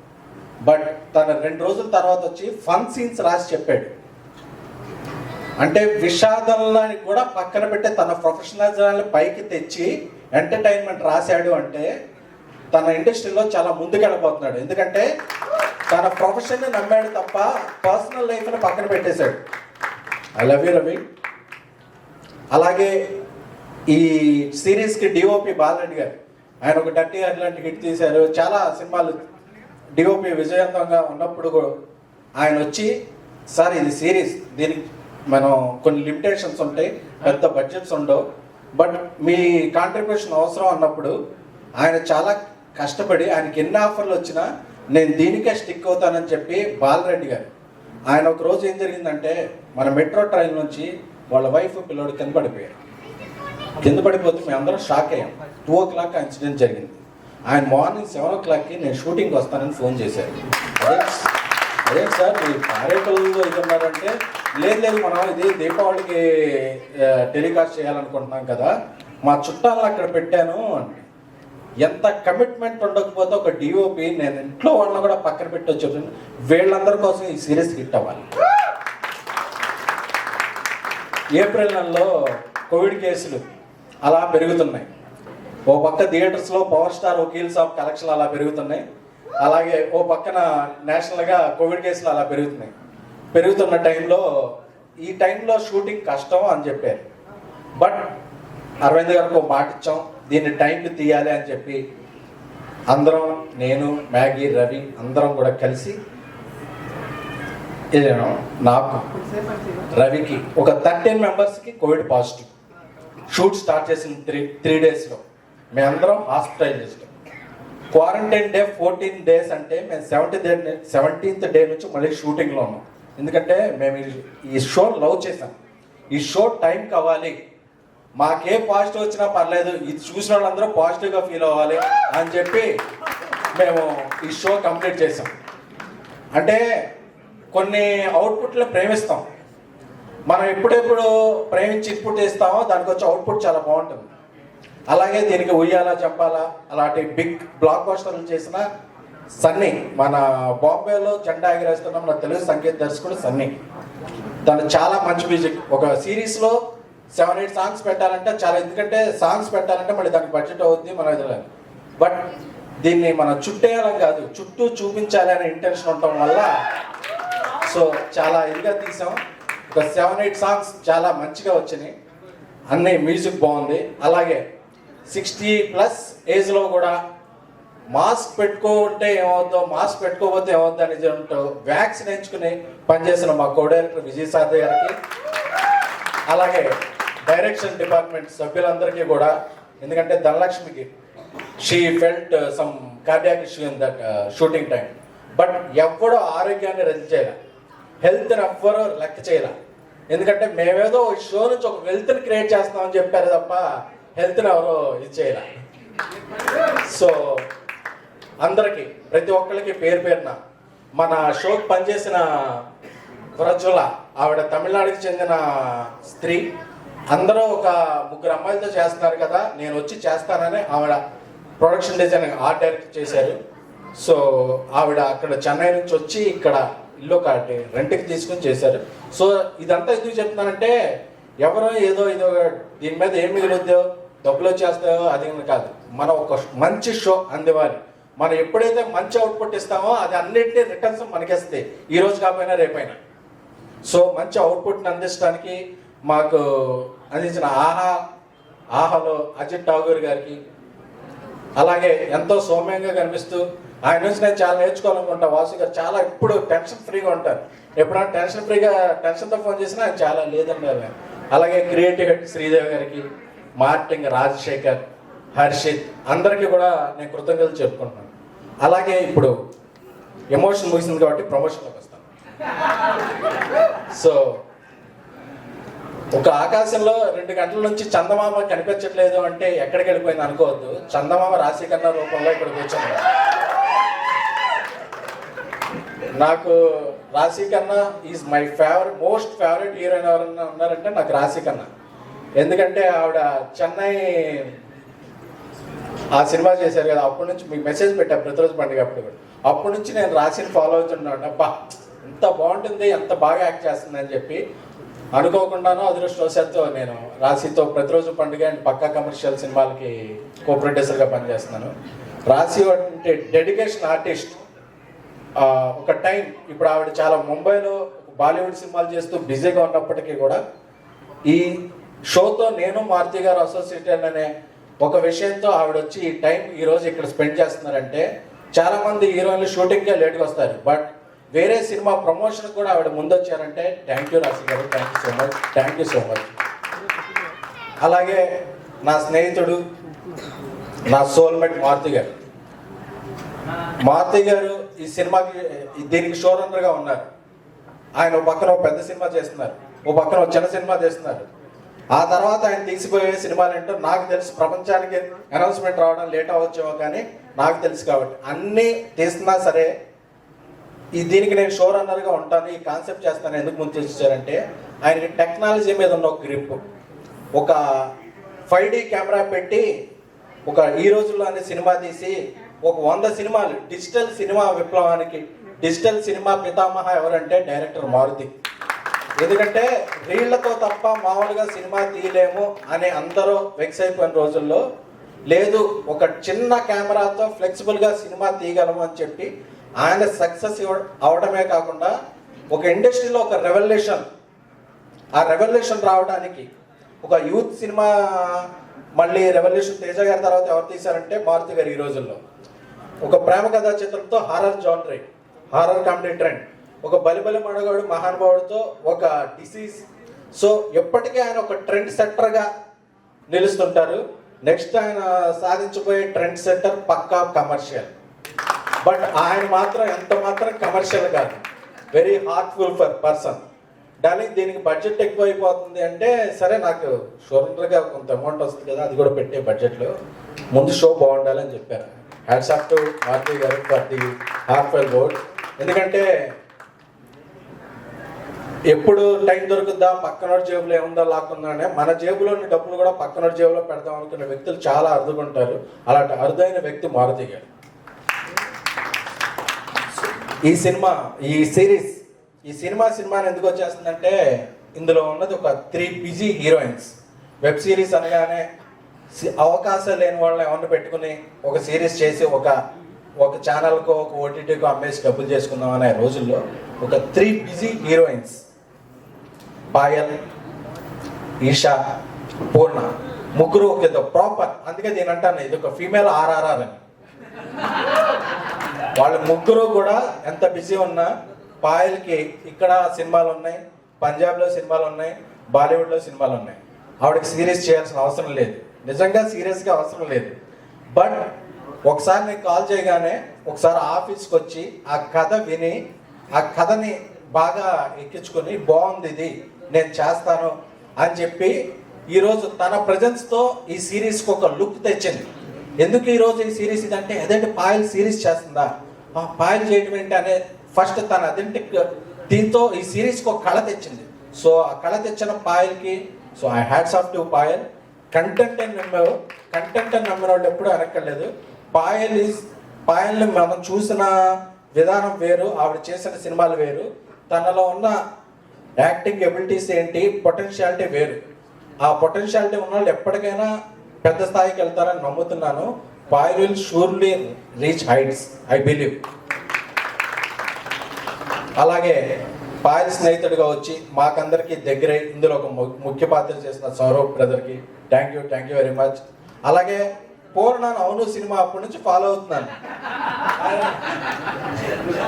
బట్ తన 2 రోజుల తర్వాత వచ్చి ఫన్ సీన్స్ రాసి చెప్పాడు. అంటే విషాదాలని కూడా పక్కన పెట్టే తన ప్రొఫెషనలిజాన్ని పైకి తెచ్చి ఎంటర్టైన్మెంట్ రాశాడు అంటే తన ఇండస్ట్రీలో చాలా ముందుకెళ్ళిపోతున్నాడు. ఎందుకంటే తన ప్రొఫెషన్ని నమ్మాడు తప్ప పర్సనల్ లైఫ్ని పక్కన పెట్టేశాడు. I love you Ravi. అలాగే ఈ సిరీస్కి డిఓపి బాలరెడ్డి గారు, ఆయన ఒక 30 లాంటి హిట్ తీశారు. చాలా సినిమాలు డిఓపి విజయవంతంగా ఉన్నప్పుడు ఆయన వచ్చి, సార్ ఇది సిరీస్, దీనికి మనం కొన్ని లిమిటేషన్స్ ఉంటాయి, పెద్ద బడ్జెట్స్ ఉండవు, బట్ మీ కాంట్రిబ్యూషన్ అవసరం అన్నప్పుడు ఆయన చాలా కష్టపడి ఆయనకి ఎన్ని ఆఫర్లు వచ్చినా నేను దీనికే స్టిక్ అవుతానని చెప్పి బాలరెడ్డి గారు. ఆయన ఒక రోజు ఏం జరిగిందంటే మన మెట్రో ట్రైన్ నుంచి వాళ్ళ వైఫ్ పిల్లోడు కింద పడిపోయారు. కింద పడిపోతే మేము అందరం షాక్ అయ్యాం. 2 o'clock ఇన్సిడెంట్ జరిగింది. ఆయన మార్నింగ్ 7 o'clockకి నేను షూటింగ్కి వస్తానని ఫోన్ చేశారు. అదే సార్ మీ కార్యకర్తలు ఇది ఉన్నారంటే, లేదు మనం ఇది దీపావళికి టెలికాస్ట్ చేయాలనుకుంటున్నాం కదా, మా చుట్టాలను అక్కడ పెట్టాను అంటే. ఎంత కమిట్మెంట్ ఉండకపోతే ఒక డిఓపి, నేను ఇంట్లో వాళ్ళని కూడా పక్కన పెట్టి వచ్చి వీళ్ళందరి కోసం ఈ సిరీస్ హిట్ అవ్వాలి. ఏప్రిల్ నెలలో కోవిడ్ కేసులు అలా పెరుగుతున్నాయి. ఓ పక్క థియేటర్స్లో power star vakils of collection అలా పెరుగుతున్నాయి. అలాగే ఓ పక్కన నేషనల్గా కోవిడ్ కేసులు అలా పెరుగుతున్నాయి. పెరుగుతున్న ఈ టైంలో షూటింగ్ కష్టం అని చెప్పారు. బట్ అరవింద్ గారికి ఒక మాట ఇచ్చాం, దీన్ని టైంకి తీయాలి అని చెప్పి అందరం, నేను, మ్యాగీ, రవి అందరం కూడా కలిసి నాకు రవికి ఒక 13 మెంబర్స్కి కోవిడ్ పాజిటివ్. షూట్ స్టార్ట్ చేసిన 3 daysలో మేమందరం హాస్పిటలైజ్డ్. క్వారంటైన్ డే 14 days అంటే మేము 17th day నుంచి మళ్ళీ షూటింగ్లో ఉన్నాం. ఎందుకంటే మేము ఈ షో లవ్ చేసాం. ఈ షో టైం కావాలి, మాకే పాజిటివ్ వచ్చినా పర్లేదు, ఇది చూసిన వాళ్ళందరూ పాజిటివ్గా ఫీల్ అవ్వాలి అని చెప్పి మేము ఈ షో కంప్లీట్ చేసాం. అంటే కొన్ని అవుట్పుట్లు ప్రేమిస్తాం. మనం ఎప్పుడెప్పుడు ప్రేమించి ఇన్పుట్ ఇస్తామో దానికి వచ్చే అవుట్పుట్ చాలా బాగుంటుంది. అలాగే దీనికి ఉయ్యాలా చెప్పాలా అలాంటి బిగ్ బ్లాక్ బస్టర్లు చేసిన సన్నీ, మన బాంబేలో జెండా ఎగరేస్తున్నాం మన తెలుగు సంగీత దర్శకుడు సన్నీ. తను చాలా మంచి మ్యూజిక్. ఒక సిరీస్లో 7-8 సాంగ్స్ పెట్టాలంటే చాలా, ఎందుకంటే సాంగ్స్ పెట్టాలంటే మళ్ళీ దానికి బడ్జెట్ అవుతుంది మన ఎదురు. బట్ దీన్ని మనం చుట్టేయాలని కాదు, చుట్టూ చూపించాలి అనే ఇంటెన్షన్ ఉండటం వల్ల సో చాలా ఇదిగా తీసాం. ఒక 7-8 సాంగ్స్ చాలా మంచిగా వచ్చినాయి. అన్నీ మ్యూజిక్ బాగుంది. అలాగే 60+ ఏజ్లో కూడా మాస్క్ పెట్టుకుంటే ఏమవుద్దో, మాస్క్ పెట్టుకోకపోతే ఏమవుద్దో అనేది వ్యాక్సిన్ ఎంచుకుని పనిచేసిన మా కో డైరెక్టర్ విజయసారథి గారికి, అలాగే డైరెక్షన్ డిపార్ట్మెంట్ సభ్యులందరికీ కూడా. ఎందుకంటే ధనలక్ష్మికి she felt some cardiac issue in that shooting time. But ఎవ్వడో ఆరోగ్యాన్ని రద్దు చేయాలి, హెల్త్ని ఎవ్వరూ లెక్క చేయాలి. ఎందుకంటే మేమేదో షో నుంచి ఒక వెల్త్ని క్రియేట్ చేస్తామని చెప్పారు తప్ప హెల్త్ని ఎవరో ఇది చేయాలి. సో అందరికీ, ప్రతి ఒక్కరికి పేరు పేరున, మన షోకి పనిచేసిన ప్రజ్వల, ఆవిడ తమిళనాడుకి చెందిన స్త్రీ, అందరూ ఒక 3 అమ్మాయిలతో చేస్తున్నారు కదా, నేను వచ్చి చేస్తానని ఆవిడ ప్రొడక్షన్ డిజైన్ ఆర్ట్ డైరెక్ట్ చేశారు. సో ఆవిడ అక్కడ చెన్నై నుంచి వచ్చి ఇక్కడ ఇల్లు ఒకటి రెంట్కి తీసుకొని చేశారు. సో ఇదంతా ఎందుకు చెప్తున్నానంటే, ఎవరో ఏదో దీని మీద ఏం మిగిలిద్దో, డబ్బులు వచ్చేస్తాయో అది కాదు. మనం ఒక మంచి షో అందివ్వాలి. మనం ఎప్పుడైతే మంచి అవుట్పుట్ ఇస్తామో అది అన్నింటినీ రిటర్న్స్ మనకిస్తాయి, ఈ రోజు కాకపోయినా రేపైనా. సో మంచి అవుట్పుట్ని అందించడానికి మాకు అందించిన ఆహాలో అజిత్ ఠాగూర్ గారికి, అలాగే ఎంతో సౌమ్యంగా కనిపిస్తూ ఆయన నుంచి నేను చాలా నేర్చుకోవాలనుకుంటా. వాసు గారు చాలా ఎప్పుడు టెన్షన్ ఫ్రీగా ఉంటారు. ఎప్పుడైనా టెన్షన్తో ఫోన్ చేసినా ఆయన చాలా లేదండి. అలాగే క్రియేటివ్ శ్రీదేవి గారికి, మార్టింగ్ రాజశేఖర్, హర్షిత్ అందరికీ కూడా నేను కృతజ్ఞతలు చెప్పుకుంటున్నాను. అలాగే ఇప్పుడు ఎమోషన్ ముగిసింది కాబట్టి ప్రమోషన్లోకి వస్తాను. సో ఒక ఆకాశంలో 2 గంటల నుంచి చందమామ కనిపించట్లేదు అంటే ఎక్కడికి వెళ్ళిపోయింది అనుకోవద్దు. చందమామ రాశి కన్నా రూపంలో ఇక్కడ కూర్చొని నాకు రాశి కన్నా is my most favourite heroine ఎవరన్నా ఉన్నారంటే నాకు రాశి కన్నా. ఎందుకంటే ఆవిడ చెన్నై ఆ సినిమా చేశారు కదా, అప్పటి నుంచి మీకు మెసేజ్ పెట్టా ప్రతిరోజు పండుగ అప్పుడు కూడా. అప్పటి నుంచి నేను రాశిని ఫాలో అవుతున్నాను. అబ్బా ఎంత బాగుంటుంది, ఎంత బాగా యాక్ట్ చేస్తుంది అని చెప్పి అనుకోకుండానో అదృష్టవశాత్తు నేను రాశితో ప్రతిరోజు పండుగ అండ్ పక్కా కమర్షియల్ సినిమాలకి కో ప్రొడ్యూసర్గా పనిచేస్తున్నాను. రాశి అంటే డెడికేషన్ ఆర్టిస్ట్. ఒక టైం ఇప్పుడు ఆవిడ చాలా ముంబైలో బాలీవుడ్ సినిమాలు చేస్తూ బిజీగా ఉన్నప్పటికీ కూడా ఈ షోతో నేను మారుతి గారు అసోసియేటెడ్ అనే ఒక విషయంతో ఆవిడ వచ్చి ఈ టైం ఈరోజు ఇక్కడ స్పెండ్ చేస్తున్నారంటే చాలామంది హీరోయిన్లు షూటింగ్కే లేట్గా వస్తారు, బట్ వేరే సినిమా ప్రమోషన్ కూడా ఆవిడ ముందు వచ్చారంటే థ్యాంక్ యూ రాశి గారు, థ్యాంక్ యూ సో మచ్. అలాగే నా స్నేహితుడు, నా సోల్మేట్ మారుతి గారు. మారుతి గారు ఈ సినిమాకి దీనికి షో రన్నర్గా ఉన్నారు. ఆయన ఓ పక్కన ఒక పెద్ద సినిమా చేస్తున్నారు, ఓ పక్కన ఒక చిన్న సినిమా చేస్తున్నారు. ఆ తర్వాత ఆయన తీసిపోయే సినిమాలు ఏంటో నాకు తెలుసు. ప్రపంచానికి అనౌన్స్మెంట్ రావడం లేట్ అవ్వచ్చేమో కానీ నాకు తెలుసు కాబట్టి అన్నీ తీస్తున్నా సరే దీనికి నేను షో రన్నర్గా ఉంటాను, ఈ కాన్సెప్ట్ చేస్తాను. ఎందుకు ముందు తెచ్చారంటే ఆయనకి టెక్నాలజీ మీద ఉన్న ఒక గ్రిప్. ఒక 5D కెమెరా పెట్టి ఒక ఈ రోజుల్లోనే సినిమా తీసి ఒక 100 సినిమాలు డిజిటల్ సినిమా విప్లవానికి, డిజిటల్ సినిమా పితామహ ఎవరంటే డైరెక్టర్ మారుతి. ఎందుకంటే రీళ్లతో తప్ప మామూలుగా సినిమా తీయలేము అని అందరూ వెక్స్ అయిపోయిన రోజుల్లో లేదు, ఒక చిన్న కెమెరాతో ఫ్లెక్సిబుల్గా సినిమా తీయగలము అని చెప్పి ఆయన సక్సెస్ అవడమే కాకుండా ఒక ఇండస్ట్రీలో ఒక రెవల్యూషన్, ఆ రెవల్యూషన్ రావడానికి ఒక యూత్ సినిమా మళ్ళీ రెవల్యూషన్ తేజ గారి తర్వాత ఎవరు తీశారంటే మారుతి గారు. ఈ రోజుల్లో ఒక ప్రేమ కథా చిత్రంతో హారర్ జానరీ, హారర్ కామెడీ ట్రెండ్, ఒక బలిబలి మడగాడు మహానుభావుడితో ఒక డిసీజ్. సో ఎప్పటికీ ఆయన ఒక ట్రెండ్ సెట్టర్గా నిలుస్తుంటారు. నెక్స్ట్ ఆయన సాధించబోయే ట్రెండ్ సెట్టర్ పక్కా కమర్షియల్. బట్ ఆయన మాత్రం ఎంత మాత్రం కమర్షియల్ కాదు, వెరీ హార్ట్ఫుల్ ఫర్ పర్సన్. దీనికి బడ్జెట్ ఎక్కువ అయిపోతుంది అంటే సరే నాకు షోరూంగా కొంత అమౌంట్ వస్తుంది కదా, అది కూడా పెట్టే బడ్జెట్లో ముందు షో బాగుండాలని చెప్పారు. హ్యాట్స్ ఆఫ్ టు మారుతి గారు ఫర్ ది హార్ట్ఫుల్ వర్డ్. ఎందుకంటే ఎప్పుడు టైం దొరుకుద్దా, పక్కనోడి జేబులో ఏముందో లాక్కుందానే మన జేబులోని డబ్బులు కూడా పక్కనోడి జేబులో పెడదాం అనుకునే వ్యక్తులు చాలా అరుదుకుంటారు. అలాంటి అరుదైన వ్యక్తి మారుతి గారు. ఈ సినిమాని ఎందుకు వచ్చేస్తుందంటే ఇందులో ఉన్నది ఒక 3 బిజీ హీరోయిన్స్. వెబ్ సిరీస్ అనగానే అవకాశాలు లేని వాళ్ళని ఎవరిని పెట్టుకుని ఒక సిరీస్ చేసి ఒక ఛానల్కో ఒక ఓటీటీకో అమ్మేసి డబ్బులు చేసుకుందాం అనే రోజుల్లో ఒక 3 బిజీ హీరోయిన్స్, పాయల్, ఈషా, పూర్ణ, ముగ్గురు ఒక ప్రాపర్. అందుకే దీని అంటాను ఇది ఒక ఫీమేల్ RRR అని. వాళ్ళ ముగ్గురు కూడా ఎంత బిజీ ఉన్నా పాయల్కి ఇక్కడ సినిమాలు ఉన్నాయి, పంజాబ్లో సినిమాలు ఉన్నాయి, బాలీవుడ్లో సినిమాలు ఉన్నాయి. ఆవిడకి సీరియస్ చేయాల్సిన అవసరం లేదు, నిజంగా సీరియస్గా అవసరం లేదు. బట్ ఒకసారి నేను కాల్ చేయగానే ఒకసారి ఆఫీస్కి వచ్చి ఆ కథ విని ఆ కథని బాగా ఎక్కించుకొని బాగుంది ఇది నేను చేస్తాను అని చెప్పి ఈరోజు తన ప్రజెన్స్తో ఈ సిరీస్కి ఒక లుక్ తెచ్చింది. ఎందుకు ఈరోజు ఈ సిరీస్ ఇదంటే అదేంటి పాయల్ సిరీస్ చేస్తుందా, పాయల్ చేయడం ఏంటి అనే ఫస్ట్ తన అథెంటిక్ దీంతో ఈ సిరీస్కి ఒక కళ తెచ్చింది. సో ఆ కళ తెచ్చిన పాయల్కి so I hats off to Payal. Content అని నమ్మిన వాళ్ళు ఎప్పుడూ వెనక్కర్లేదు. పాయల్ని మనం చూసిన విధానం వేరు, ఆవిడ చేసిన సినిమాలు వేరు, తనలో ఉన్న యాక్టింగ్ ఎబిలిటీస్ ఏంటి, పొటెన్షియాలిటీ వేరు. ఆ పొటెన్షియాలిటీ ఉన్న వాళ్ళు ఎప్పటికైనా పెద్ద స్థాయికి వెళ్తారని నమ్ముతున్నాను. Payal will surely reach heights, I believe. అలాగే పాయల్ స్నేహితుడిగా వచ్చి మాకందరికీ దగ్గరే ఇందులో ఒక ముఖ్య పాత్ర చేసిన సౌరవ్ బ్రదర్కి థ్యాంక్ యూ వెరీ మచ్. అలాగే పూర్ణ అవును సినిమా అప్పటి నుంచి ఫాలో అవుతున్నాను.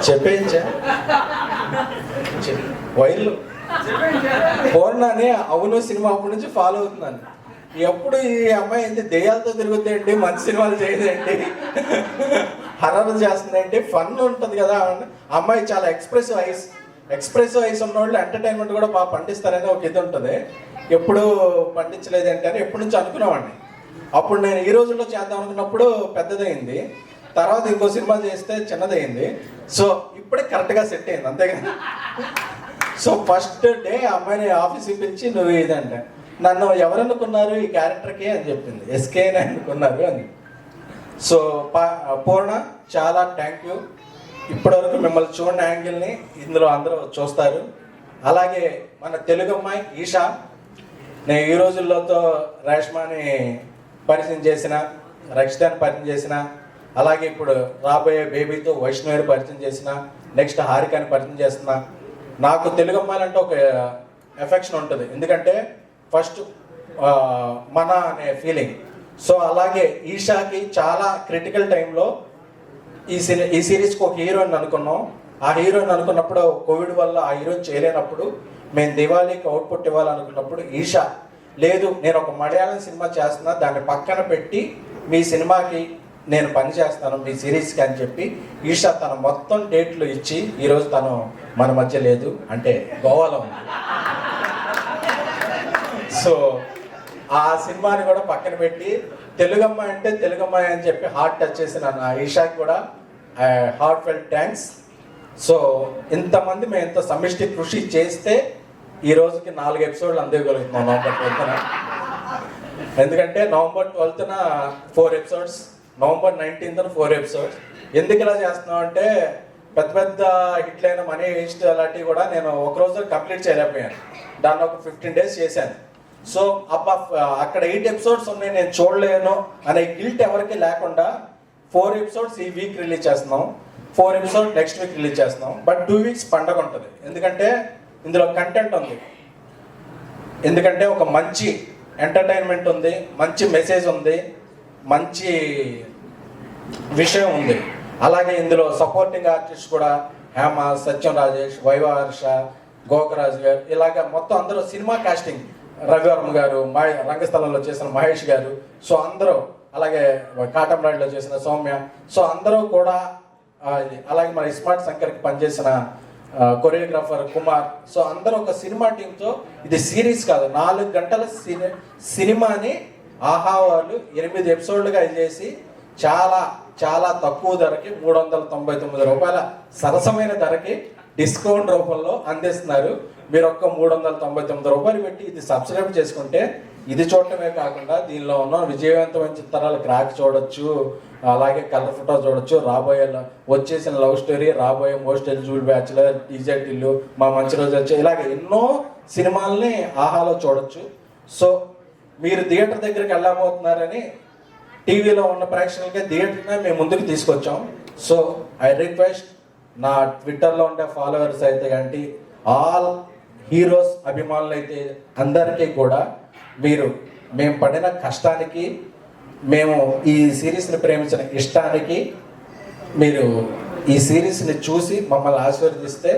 చెప్పేయించా వైర్లు పూర్ణని అవును సినిమా అప్పటి నుంచి ఫాలో అవుతున్నాను. ఎప్పుడు ఈ అమ్మాయి ఏంటి దెయ్యాలతో తిరుగుతాయండి, మంచి సినిమాలు చేయదేంటి, హర్రర్ చేస్తుందేంటి, ఫన్ ఉంటుంది కదా. అమ్మాయి చాలా ఎక్స్ప్రెసివ్ ఐస్ ఉన్న వాళ్ళు ఎంటర్టైన్మెంట్ కూడా బాగా పండిస్తారని ఒక ఇది ఉంటుంది. ఎప్పుడు పండించలేదు అంటారు, ఎప్పటి నుంచి అనుకున్నామండి. అప్పుడు నేను ఈ రోజుల్లో చేద్దాం అనుకున్నప్పుడు పెద్దదైంది, తర్వాత ఇంకో సినిమా చేస్తే చిన్నదైంది. సో ఇప్పుడే కరెక్ట్గా సెట్ అయింది అంతేగా. సో ఫస్ట్ డే అమ్మాయిని ఆఫీస్కి పిలిచి నువ్వు ఇదంట, నన్ను ఎవరనుకున్నారు ఈ క్యారెక్టర్కి అని చెప్పింది, ఎస్కే అని అనుకున్నారు అని. సో పూర్ణ చాలా థ్యాంక్ యూ. ఇప్పటివరకు మిమ్మల్ని చూడని యాంగిల్ని ఇందులో అందరూ చూస్తారు. అలాగే మన తెలుగు అమ్మాయి ఈషా, నేను ఈ రోజుల్లోతో రేష్మాని పరిచయం చేసిన, రక్షితాన్ని పరిచయం చేసిన, అలాగే ఇప్పుడు రాబోయే బేబీతో వైష్ణవిని పరిచయం చేసిన, నెక్స్ట్ హారికాని పరిచయం చేస్తున్నా. నాకు తెలుగు అమ్మాయిలంటే ఒక ఎఫెక్షన్ ఉంటుంది, ఎందుకంటే ఫస్ట్ మన అనే ఫీలింగ్. సో అలాగే ఈషాకి చాలా క్రిటికల్ టైంలో ఈ సిరీస్కి ఒక హీరోయిన్ అనుకున్నాం. ఆ హీరోయిన్ అనుకున్నప్పుడు కోవిడ్ వల్ల ఆ హీరోయిన్ చేయలేనప్పుడు మేము దివాళీకి అవుట్పుట్ ఇవ్వాలనుకున్నప్పుడు ఈషా లేదు, నేను ఒక మలయాళం సినిమా చేస్తున్నా, దాన్ని పక్కన పెట్టి మీ సినిమాకి నేను పని చేస్తాను, మీ సిరీస్కి అని చెప్పి ఈషా తన మొత్తం డేట్లు ఇచ్చి ఈరోజు తను మన మధ్య లేదు, అంటే గోవాలో ఉంది. సో ఆ సినిమాని కూడా పక్కన పెట్టి తెలుగమ్మాయి అంటే తెలుగమ్మాయి అని చెప్పి హార్ట్ టచ్ చేసిన నా ఈషాకి కూడా హార్ట్ ఫెల్ట్ థ్యాంక్స్. సో ఇంతమంది మేము ఎంత సమిష్టి కృషి చేస్తే ఈ రోజుకి 4 ఎపిసోడ్లు అందివ్వగలుగుతున్నాం నవంబర్ 12న. ఎందుకంటే నవంబర్ 12న 4 ఎపిసోడ్స్, నవంబర్ 19న 4 ఎపిసోడ్స్. ఎందుకు ఇలా చేస్తున్నాం అంటే పెద్ద పెద్ద హిట్లైన మనీ ఈస్ట్ అలాంటివి కూడా నేను ఒక రోజు కంప్లీట్ చేయలేకపోయాను, దాన్ని ఒక 15 డేస్ చేశాను. సో అక్కడ 8 ఎపిసోడ్స్ ఉన్నాయి, నేను చూడలేను అనే గిల్ట్ ఎవరికి లేకుండా 4 ఎపిసోడ్స్ ఈ వీక్ రిలీజ్ చేస్తున్నాం, 4 ఎపిసోడ్ నెక్స్ట్ వీక్ రిలీజ్ చేస్తున్నాం. బట్ 2 వీక్స్ పండగ ఉంటుంది, ఎందుకంటే ఇందులో కంటెంట్ ఉంది, ఎందుకంటే ఒక మంచి ఎంటర్టైన్మెంట్ ఉంది, మంచి మెసేజ్ ఉంది, మంచి విషయం ఉంది. అలాగే ఇందులో సపోర్టింగ్ ఆర్టిస్ట్ కూడా హేమ, సత్యం రాజేష్, వైవాహర్ష, గోకరాజు గారు, ఇలాగ మొత్తం అందరూ సినిమా కాస్టింగ్, రవివర్మ గారు, రంగస్థలంలో చేసిన మహేష్ గారు, సో అందరూ, అలాగే కాటంరాయిలో చేసిన సౌమ్య, సో అందరూ కూడా, అలాగే మన స్మార్ట్ శంకర్కి పనిచేసిన కొరియోగ్రాఫర్ కుమార్, సో అందరూ ఒక సినిమా టీంతో, ఇది సిరీస్ కాదు 4 గంటల సినిమాని ఆహా వాళ్ళు 8 ఎపిసోడ్లుగా చేసి చాలా చాలా తక్కువ ధరకి 399 రూపాయల సరసమైన ధరకి డిస్కౌంట్ రూపంలో అందిస్తున్నారు. మీరు ఒక్క 399 రూపాయలు పెట్టి ఇది సబ్స్క్రైబ్ చేసుకుంటే ఇది చూడటమే కాకుండా దీనిలో ఉన్న విజయవంతమైన చిత్రాలు క్రాక్ చూడొచ్చు, అలాగే కలర్ ఫోటో చూడొచ్చు, రాబోయే వచ్చేసిన లవ్ స్టోరీ, రాబోయే మోస్ట్ ఎలిజిబుల్ బ్యాచులర్, ఈజెట్ ఇల్లు, మా మంచి రోజు వచ్చే, ఇలాగే ఎన్నో సినిమాల్ని ఆహాలో చూడొచ్చు. సో మీరు థియేటర్ దగ్గరికి వెళ్ళబోతున్నారని టీవీలో ఉన్న ప్రేక్షకులకే థియేటర్నే మేము ముందుకు తీసుకొచ్చాం. సో ఐ రిక్వెస్ట్ నా ట్విట్టర్లో ఉండే ఫాలోవర్స్ అయితే కానీ ఆల్ హీరోస్ అభిమానులు అయితే అందరికీ కూడా మేము పడిన కష్టానికి, మేము ఈ సిరీస్ని ప్రేమించిన ఇష్టానికి మీరు ఈ సిరీస్ని చూసి మమ్మల్ని ఆశీర్వదిస్తే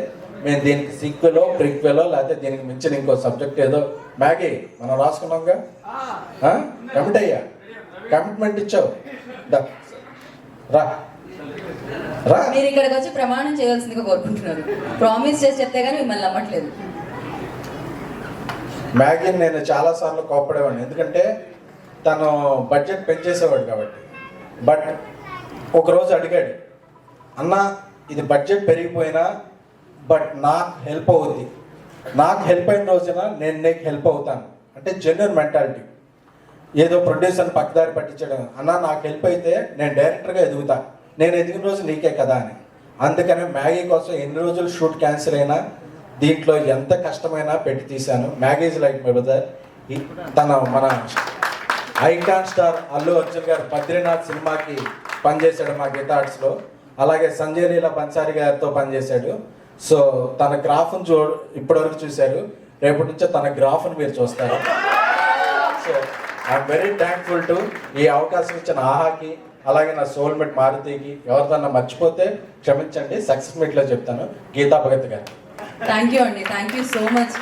మేము దీనికి సీక్వెలో, ప్రీక్వెలో, లేకపోతే దీనికి మించిన ఇంకో సబ్జెక్ట్ ఏదో మ్యాగీ మనం రాసుకున్నాంగా, కమిట్ అయ్యా, కమిట్మెంట్ ఇచ్చావు, రా రా. మీరు ఇక్కడికి వచ్చి ప్రమాణం చేయవలసిందిగా కోరుకుంటున్నారు, ప్రామిస్ చేసి చెప్తే కానీ మిమ్మల్ని నమ్మట్లేదు. మ్యాగీని నేను చాలాసార్లు కోప్పడేవాడిని, ఎందుకంటే తను బడ్జెట్ పెంచేసేవాడు కాబట్టి. బట్ ఒకరోజు అడిగాడు, అన్న ఇది బడ్జెట్ పెరిగిపోయినా బట్ నాకు హెల్ప్ అవుద్ది, నాకు హెల్ప్ అయిన రోజున నేను నీకు హెల్ప్ అవుతాను అంటే జెన్యూన్ మెంటాలిటీ. ఏదో ప్రొడ్యూసర్ని పక్కదారి పట్టించడం, అన్న నాకు హెల్ప్ అయితే నేను డైరెక్టర్గా ఎదుగుతా, నేను ఎదిగిన రోజు నీకే కదా అని. అందుకని మ్యాగీ కోసం ఎన్ని రోజులు షూట్ క్యాన్సిల్ అయినా దీంట్లో ఎంత కష్టమైనా పెట్టి తీశాను. Maggie's like my brother. మన ఐకాన్ స్టార్ అల్లు అర్జున్ గారు బద్రీనాథ్ సినిమాకి పనిచేశాడు మా గీతా ఆర్ట్స్లో, అలాగే సంజయ్ లీలా బన్సారి గారితో పనిచేశాడు. సో తన గ్రాఫ్ను ఇప్పటివరకు చూశారు, రేపటి నుంచో తన గ్రాఫ్ను మీరు చూస్తారు. So I'm very thankful to ఈ అవకాశం ఇచ్చిన ఆహాకి, అలాగే నా సోల్మేట్ మారుతికి. ఎవరిదన్నా మర్చిపోతే క్షమించండి, సక్సెస్ మీట్లో చెప్తాను. గీతా భగత్ గారు. థ్యాంక్ యూ అండి, thank you so much.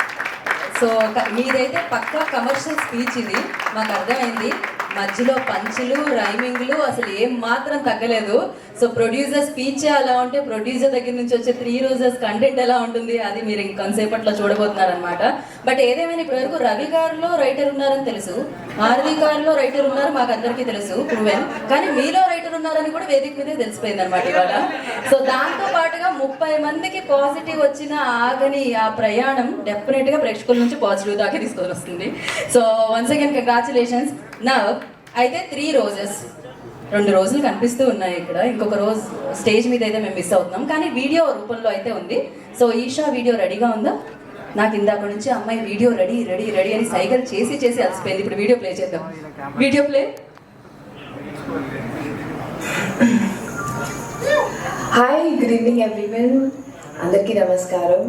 So మీదైతే పక్కా కమర్షియల్ స్పీచ్ ఇది, మాకు అర్థమైంది. మధ్యలో పంచులు రైమింగ్లు అసలు ఏం మాత్రం తగ్గలేదు. సో ప్రొడ్యూసర్ స్పీచ్ అలా ఉంటే ప్రొడ్యూసర్ దగ్గర నుంచి వచ్చే 3 రోజెస్ కంటెంట్ ఎలా ఉంటుంది అది మీరు ఇంకొంతసేపట్లో చూడబోతున్నారనమాట. బట్ ఏదేమైనా ఇప్పటివరకు రవి గారిలో రైటర్ ఉన్నారని తెలుసు, మారుతి గారిలో రైటర్ ఉన్నారు మాకు అందరికీ తెలుసు, ప్రూవెన్. కానీ మీలో రైటర్ ఉన్నారని కూడా వేదిక మీదే తెలిసిపోయింది అనమాట ఇవాళ. సో దాంతో పాటుగా 30 మందికి పాజిటివ్ వచ్చిన ఆగని ఆ ప్రయాణం డెఫినెట్ గా ప్రేక్షకుల నుంచి పాజిటివ్ దాకా తీసుకొని వస్తుంది. So once again congratulations. నా అయితే 3 రోజెస్ 2 రోజులు కనిపిస్తూ ఉన్నాయి ఇక్కడ. ఇంకొక రోజు స్టేజ్ మీద అయితే మేము మిస్ అవుతున్నాం, కానీ వీడియో రూపంలో అయితే ఉంది. సో ఈషా వీడియో రెడీగా ఉందా? నాకు ఇందాక నుంచి అమ్మాయి వీడియో రెడీ రెడీ రెడీ అని సైకిల్ చేసి చేసి అలసిపోయింది. ఇప్పుడు వీడియో ప్లే చేద్దాం. Video play. Hi, good evening everyone. అందరికీ నమస్కారం.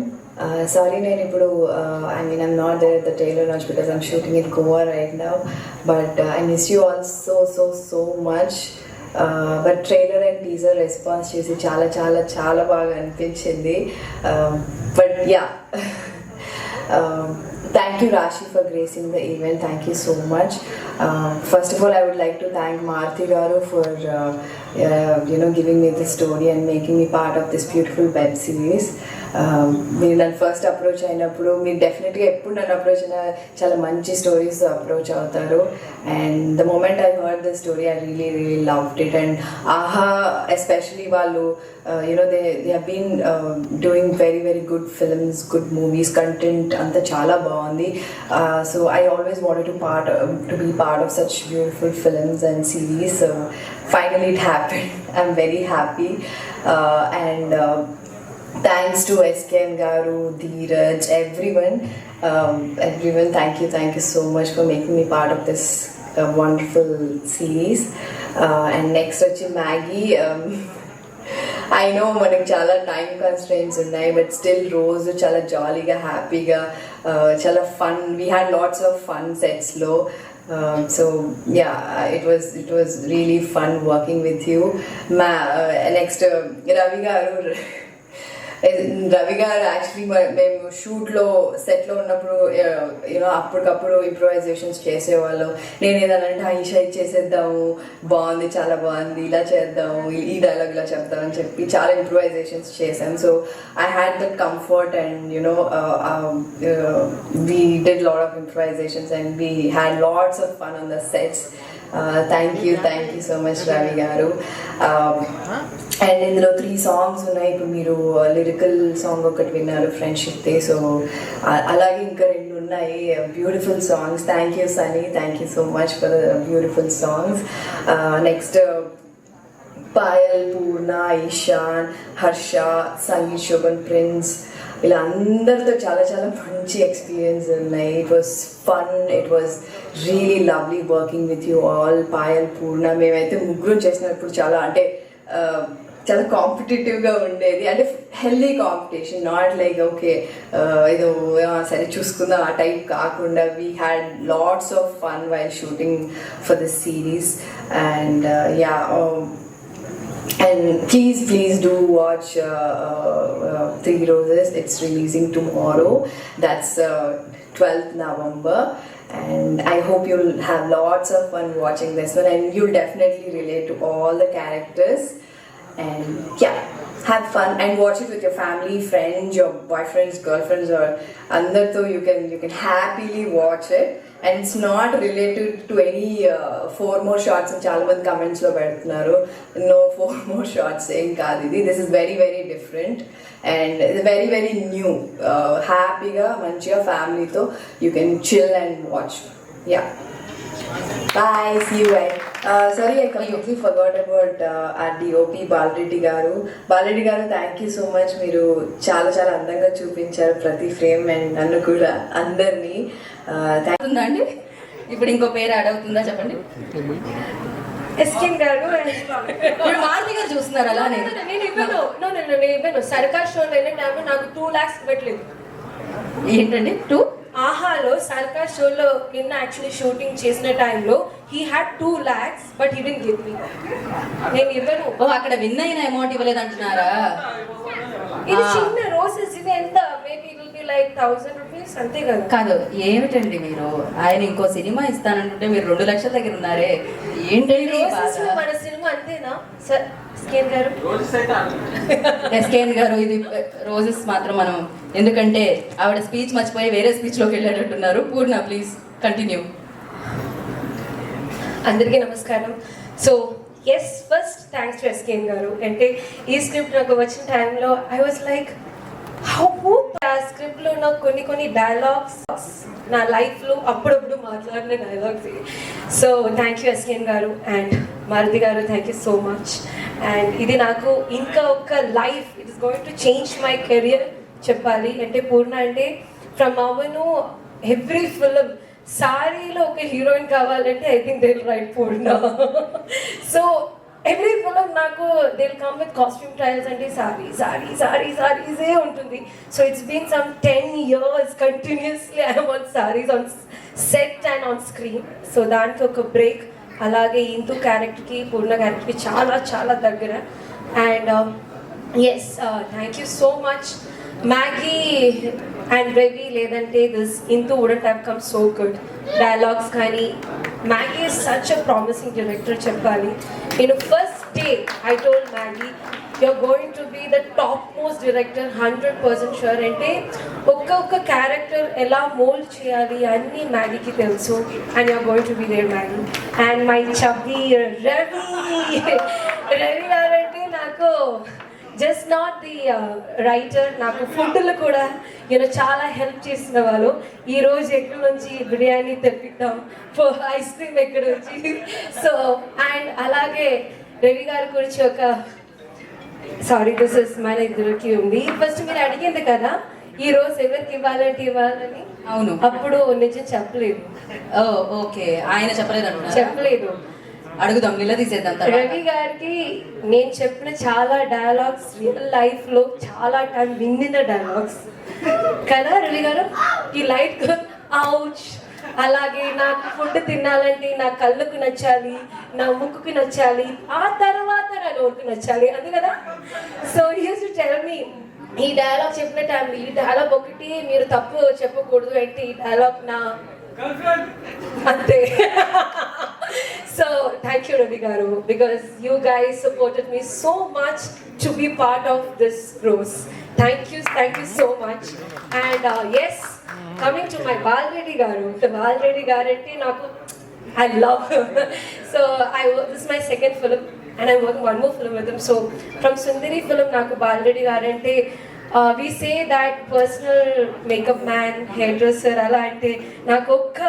సారీ నేను ఇప్పుడు I'm not there at the trailer launch because I'm shooting in Goa right now, but I miss you all so much. But trailer and teaser response చేసి చాలా చాలా చాలా బాగా అనిపించింది. But yeah, thank you Rashi for gracing the event. Thank you so much. First of all, I would like to thank Maruti garu for giving me this story and making me part of this beautiful web series. మీరు నన్ను first approach అయినప్పుడు మీరు డెఫినెట్గా ఎప్పుడు నన్ను approach అయినా చాలా మంచి స్టోరీస్ అప్రోచ్ అవుతారు. And the moment I heard the story I really loved it. And ఆహా ఎస్పెషలీ వాళ్ళు they have been doing very very good films, good movies, content అంతా చాలా బాగుంది. So I always wanted to be part of such beautiful films and series. So finally it happened. I'm very happy. And thanks to SKN Garu, Dheeraj, everyone, thank you so much for making me part of this wonderful series. And next వచ్చి Maggie. I know మనకి చాలా time constraints ఉన్నాయి, but still రోజు చాలా జాలీగా హ్యాపీగా చాలా fun, we had lots of fun సెట్స్లో. So yeah, it was really fun working with you. Next Ravi గారు యాక్చువల్లీ మేము షూట్లో సెట్లో ఉన్నప్పుడు అప్పటికప్పుడు ఇంప్రొవైజేషన్స్ చేసేవాళ్ళం. నేను ఏదైనా ఈషా చేసేద్దాము, బాగుంది, చాలా బాగుంది, ఇలా చేద్దాము, ఈ డైలాగ్ ఇలా చెప్తామని చెప్పి చాలా ఇంప్రొవైజేషన్స్ చేశాను. So I had that comfort and we did lot of improvisations and we had lots of fun on the sets. Thank you so much Ravi garu. And ఇందులో 3 songs ఉన్నాయి. ఇప్పుడు మీరు లిరికల్ సాంగ్ ఒకటి విన్నారు, friendship day. So అలాగే ఇంకా 2 ఉన్నాయి, beautiful songs. Thank you Sunny, thank you so much for the beautiful songs. Next Payal, Purna, Ishaan, Harsha, Sangeeth, Shobhan, Prince, ఇలా అందరితో చాలా చాలా మంచి ఎక్స్పీరియన్స్ ఉన్నాయి. It was fun, it was really lovely working with you all. Payal, Purna, మేమైతే ముగ్గురు చేసినప్పుడు చాలా అంటే చాలా కాంపిటేటివ్గా ఉండేది. అంటే healthy competition, not like okay ఏదో సరే చూసుకుందాం ఆ టైప్ కాకుండా. We had lots of fun while shooting for this series. And yeah, and please do watch 3 Roses. It's releasing tomorrow. That's 12th November. And I hope you'll have lots of fun watching this one, and you'll definitely relate to all the characters. And yeah, have fun and watch it with your family, friends, your boyfriends, girlfriends, or andartho you can happily watch it. And it's not related to any 4 more shots and చాలా మంది comments లో పెడుతున్నారు. No 4 more shots ఏం కాదు ఇది. This is very very different and it's very very new. హ్యాపీగా మంచిగా ఫ్యామిలీతో you can chill and watch. Yeah. Bye. See you guys. Sorry, I completely forgot about our DOP Balreddy garu. Balreddy garu, thank you so much. మీరు చాలా చాలా అందంగా చూపించారు ప్రతి frame and నన్ను కూడా అందరినీ. అవుతుందా అండి? ఇప్పుడు ఇంకో పేరు యాడ్ అవుతుందా చెప్పండి. ఎస్కిన్ గారు. ఇప్పుడు మారుతి గారు చూస్తున్నారు అలా నేను ఇవ్వను సర్కార్ షోలో వెళ్ళిన నాకు 2 lakhs పెట్టలేదు. ఏంటండి 2? ఆహాలో సర్కార్ షోలో కింద యాక్చువల్లీ షూటింగ్ చేసిన టైంలో he had 2 lakhs but he didn't give me. నేను ఇవ్వను. ఓ అక్కడ విన్ అయిన అమౌంట్ ఇవ్వలేదు అంటున్నారా? ఇది చిన్న రోజెస్, ఇది ఎంత maybe it will be like 1000 rupees అంతే కదా. కాదు ఏమిటండి మీరు, ఆయన ఇంకో సినిమా ఇస్తానంటుంటే మీరు 2 లక్షల దగ్గర ఉన్నారే, ఏంటండి ఈ రోజెస్ బాధ? మన సినిమా అంతేనా సార్? స్కేన్ గారు ఎస్కేఎన్ గారు, ఇది రోజెస్ మాత్రం మనం, ఎందుకంటే ఆవిడ స్పీచ్ మర్చిపోయి వేరే స్పీచ్లోకి వెళ్ళేటట్టున్నారు. పూర్ణ ప్లీజ్ కంటిన్యూ. అందరికీ నమస్కారం. So yes, first thanks to SKN garu. అంటే ఈ స్క్రిప్ట్ నాకు వచ్చిన టైంలో ఐ వాజ్ లైక్ హౌ ఆ స్క్రిప్ట్లో ఉన్న కొన్ని డైలాగ్స్ నా లైఫ్లో అప్పుడప్పుడు మాట్లాడిన డైలాగ్స్. సో థ్యాంక్ యూ ఎస్కేన్ గారు అండ్ మారుతి గారు, thank you so much. And ఇది నాకు ఇంకా ఒక life, it is going to change my career చెప్పాలి. అంటే పూర్ణ అంటే ఫ్రమ్ అవను ఎవ్రీ ఫిల్మ్ సారీలో ఒక హీరోయిన్ కావాలంటే I think they will write Purna. So every film నాకు they will come with costume trials అంటే సారీసే ఉంటుంది. So it's been some 10 years continuously I am on saris on set and on screen. So దానికి ఒక break. అలాగే ఇందు క్యారెక్టర్కి పూర్ణ క్యారెక్టర్కి చాలా దగ్గర. And yes, thank you so much Maggie and Ravi, లేదంటే దిస్ ఇందు wouldn't have come so good. Dialogues కానీ Maggie is such a promising director చెప్పాలి. నేను first day I told Maggie you're going to be the topmost director, 100% sure. అంటే ఒక్కొక్క character ఎలా mould చేయాలి అన్నీ మ్యాగీకి తెలుసు. And you're going to be there Maggi. And my chubby Ravi guarantee నాకు just not the writer, నాకు ఫుడ్లో కూడా చాలా హెల్ప్ చేసిన వాళ్ళు. ఈరోజు ఎక్కడి నుంచి బిర్యానీ తెప్పిద్దాం, ఐస్ క్రీమ్ ఎక్కడి నుంచి. సో అండ్ అలాగే రవి గారి గురించి ఒక సారీ దిస్ ఇస్ మన ఇద్దరికి ఉంది. ఫస్ట్ మీరు అడిగింది కదా ఈ రోజు ఎవరికి ఇవ్వాలని. అవును, అప్పుడు నిజం చెప్పలేదు. ఓకే, ఆయన చెప్పలేదు. చెప్పలేదు. అడుగుదాం, నిలదీసేద్దాం. రవి గారికి నేను చెప్పిన చాలా డైలాగ్స్ రియల్ లైఫ్ లో చాలా టైం విన్నిన డైలాగ్స్ కదా రవి గారు. ఈ లైట్ అవుచ్, అలాగే నాకు ఫుడ్ తినాలంటే నా కళ్ళకు నచ్చాలి, నా ముక్కుకి నచ్చాలి, ఆ తర్వాత నా నోరుకు నచ్చాలి, అంతే కదా. So use to tell me ఈ డైలాగ్ చెప్పిన టైం, ఈ డైలాగ్ ఒకటి మీరు తప్పు చెప్పకూడదు అంటే ఈ డైలాగ్ నా అంతే. సో థ్యాంక్ యూ రవి గారు, because you guys supported me so much to be part of this rose. Thank you so much. And yes, coming to my Balareddy గారు. బాలరెడ్డి గారు అంటే నాకు I love him. So this is my second film and I'm working one more film with him. So from Sundari film నాకు బాలరెడ్డి గారు అంటే we say that personal makeup man, hairdresser అలా అంటే నాకు ఒక్క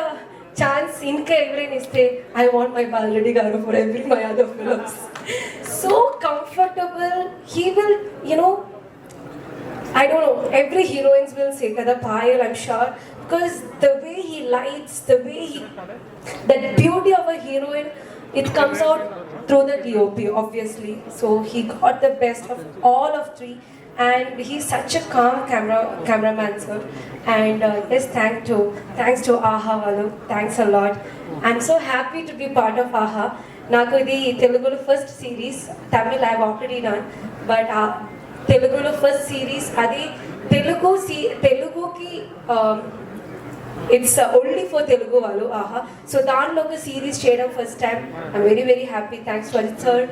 ఛాన్స్ ఇంకా ఎవరైనా ఇస్తే I want my బాలరెడ్డి గారు for every my other films. So comfortable, he will, I don't know, every heroines will say kada Payal, I'm sure, because the way he lights, the way that beauty of a heroine, it comes out through the DOP obviously. So he got the best of all of three and he's such a calm cameraman sir. And yes, thanks to AHA Valu, thanks a lot. I'm so happy to be part of AHA. Naku idi Telugulo first series, Tamil I've already done, but Telugulo first series adi Teluguki it's only for Telugu వాళ్ళు ఆహా. So దాంట్లో ఒక series చేయడం first time. I'm very very happy. Thanks for it sir.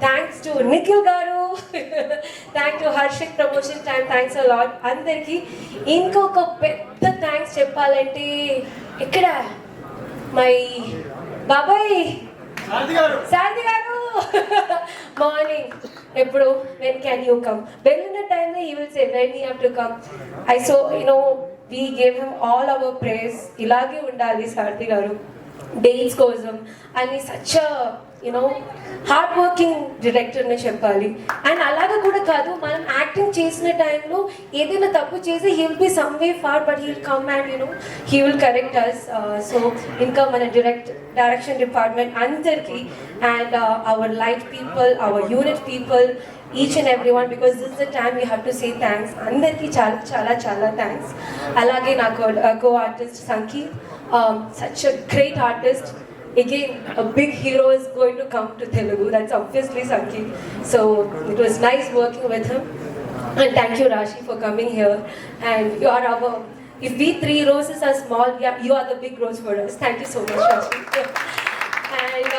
Thanks to Nikhil garu, thanks to Harshith promotion time, thanks a lot అందరికి. ఇంకొక పెద్ద thanks చెప్పాలంటే ఇక్కడ మై బాబాయ్ శారది గారు మార్నింగ్ ఎప్పుడు వెన్ క్యాన్ యూ కమ్, వెళ్ళిన టైంలో he will say when you have to come. I so we gave him all our praise. ఇలాగే ఉండాలి సారథి గారు డేట్స్ కోసం. అండ్ ఈ సచ్ హార్డ్ వర్కింగ్ డైరెక్టర్ నే చెప్పాలి. అండ్ అలాగా కూడా కాదు, మనం యాక్టింగ్ చేసిన టైంలో ఏదైనా తప్పు చేసి he will be some way far but he will come and he will correct us. So ఇంకా మన డైరెక్షన్ డిపార్ట్మెంట్ అందరికీ and our light people, our unit people, each and everyone, because this is the time we have to say thanks. అందరికీ చాలా చాలా చాలా thanks. అలాగే నాకు co artist Sangeeth, such a great artist. Again, a big hero is going to come to Telugu. That's obviously Sankeet. So it was nice working with him. And thank you, Rashi, for coming here. And you are our, if we three roses are small, you are the big rose for us. Thank you so much, Rashi. And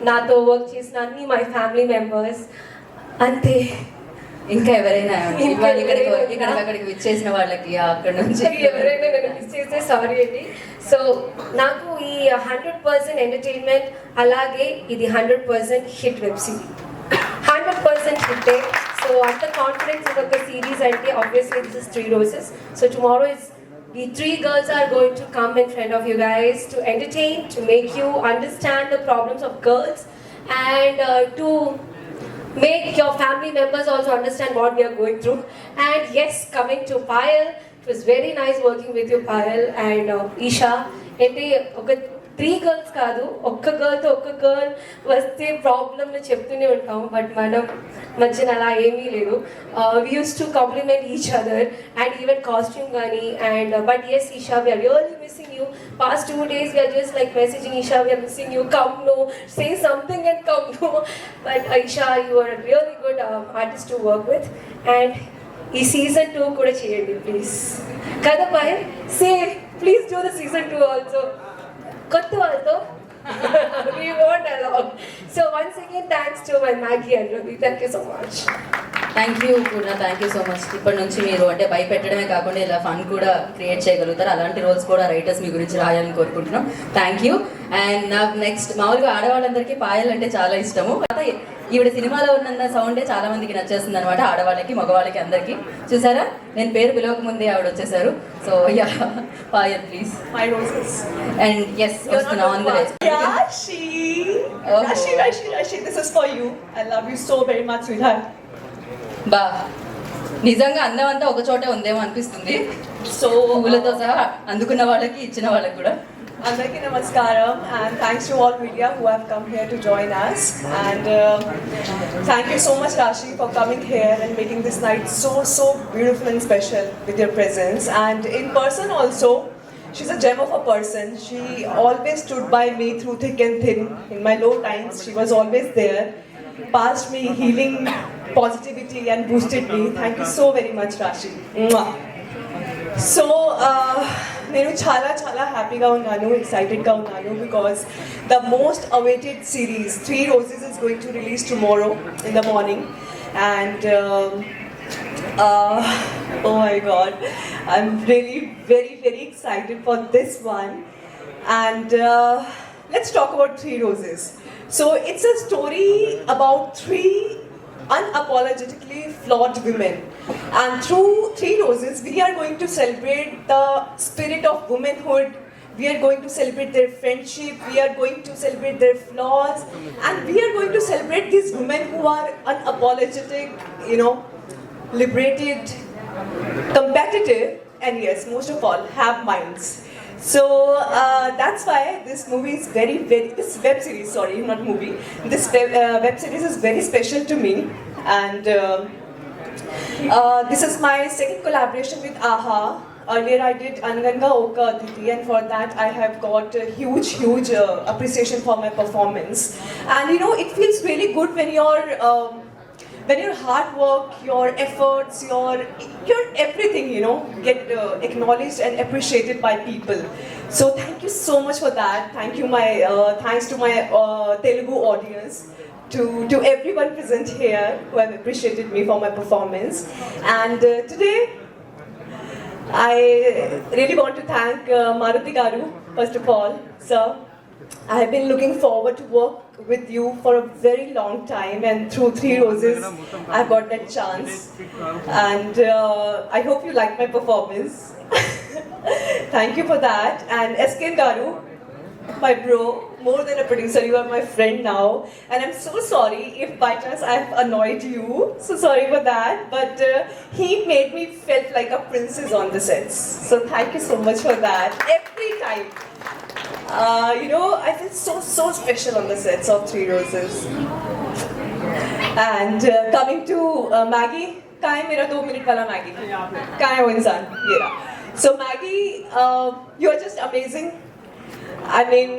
nato work chesina anni my family members. Ante ఇంకా ఎవరైనా ఇవాళ ఇక్కడికి విచ్చేసిన వాళ్ళకి అక్కడ నుంచి ఎవరైనా నన్ను మిస్ చేస్తే సారీ అండి. సో నాకు ఈ 100% ఎంటర్టైన్మెంట్, అలాగే ఇది 100% హిట్ వెబ్ సిరీస్, 100% హిట్టే. సో అంత కాన్ఫిడెన్స్ ఇది ఒక సిరీస్ అంటే obviously this is 3 Roses. So tomorrow is the 3 girls are going to come in front of you guys to entertain, to make you understand the problems of girls, and to make your family members also understand what we are going through. And yes, coming to Payal, it was very nice working with you, Payal and Isha. అంటే ఒక 3 girls కాదు, ఒక్క గర్ల్తో ఒక్క girl వస్తే ప్రాబ్లమ్ని చెప్తూనే ఉంటాం, but మనం మధ్యన అలా ఏమీ లేదు. We used to compliment each other and even costume కానీ. And but yes Isha, we are really missing you. Past 2 days we are just like messaging Isha, we are missing you, come no, say something and come no. But Isha, you are a really good artist to work with. And ఈ season 2 కూడా చేయండి please. కదా Payal? Say please do the season 2 also. కొత్త వాళ్ళతో we won't allow. So once again, thanks to my Maggie and Ravi. Thank you so much. Thank you Purna, thank you so much. ఇప్పటి నుంచి మీరు అంటే భయపెట్టడమే కాకుండా ఇలా fun కూడా create చేయగలుగుతారు. అలాంటి రోల్స్ కూడా రైటర్స్ మీ గురించి రాయాలని కోరుకుంటున్నాం. Thank you. అండ్ నాకు నెక్స్ట్ మామూలుగా ఆడవాళ్ళందరికీ పాయల్ అంటే చాలా ఇష్టము. ఈవిడ సినిమాలో ఉన్న సౌండే చాలా మందికి నచ్చేస్తుంది అనమాట, ఆడవాళ్ళకి మగవాళ్ళకి అందరికీ. చూసారా, నేను పేరు పిలవక ముందే ఆవిడ వచ్చేసారు. So yeah, Payal please. My roses. And yes వస్తున్నా on the way. Rashi. Oh. Rashi, this is for you. I love you so very much, sweetheart. బా, నిజంగా అందం అంతా ఒక చోటే ఉందేమో అనిపిస్తుంది. So, పూలతో సహా అందుకున్న వాళ్ళకి ఇచ్చిన వాళ్ళకి కూడా. Andarki Namaskaram, and thanks to all media who have come here to join us. And thank you so much, Rashi, for coming here and making this night so beautiful and special with your presence. And in person also, she's a gem of a person. She always stood by me through thick and thin. In my low times, she was always there, passed me healing positivity and boosted me. Thank you so very much, Rashi. Mwah. So, నేను చాలా చాలా హ్యాపీగా ఉన్నాను, ఎక్సైటెడ్గా ఉన్నాను, because the most awaited series 3 Roses is going to release tomorrow in the morning. And oh my god, I'm really very excited for this one. And let's talk about 3 Roses. So it's a story about 3 unapologetically flawed women, and through 3 Roses we are going to celebrate the spirit of womanhood. We are going to celebrate their friendship, we are going to celebrate their flaws, and we are going to celebrate these women who are unapologetic, liberated, competitive, and yes, most of all, have minds. So that's why this movie is this web series, sorry, not movie, this web series is very special to me. And this is my second collaboration with AHA. Earlier I did Anganga Oka Aditi, and for that I have got a huge appreciation for my performance. And it feels really good when your hard work, your efforts, your everything, get acknowledged and appreciated by people. So thank you so much for that. Thanks to my Telugu audience, to everyone present here who have appreciated me for my performance. And today, I really want to thank Maruti Garu, first of all, sir. I have been looking forward to work with you for a very long time, and through 3 Roses, I've got that chance. And I hope you like my performance. Thank you for that. And SK Garu, my bro, more than a producer. You are my friend now, and I'm so sorry if by chance I've annoyed you. So sorry for that. But he made me felt like a princess on the sets. So thank you so much for that. Every time. You know, I feel so special on the sets of Three Roses. And coming to Maggie, कहाँ है मेरा 2 minute वाला Maggie? कहाँ है वो इंसान? ये रहा. So Maggie, you are just amazing. I mean,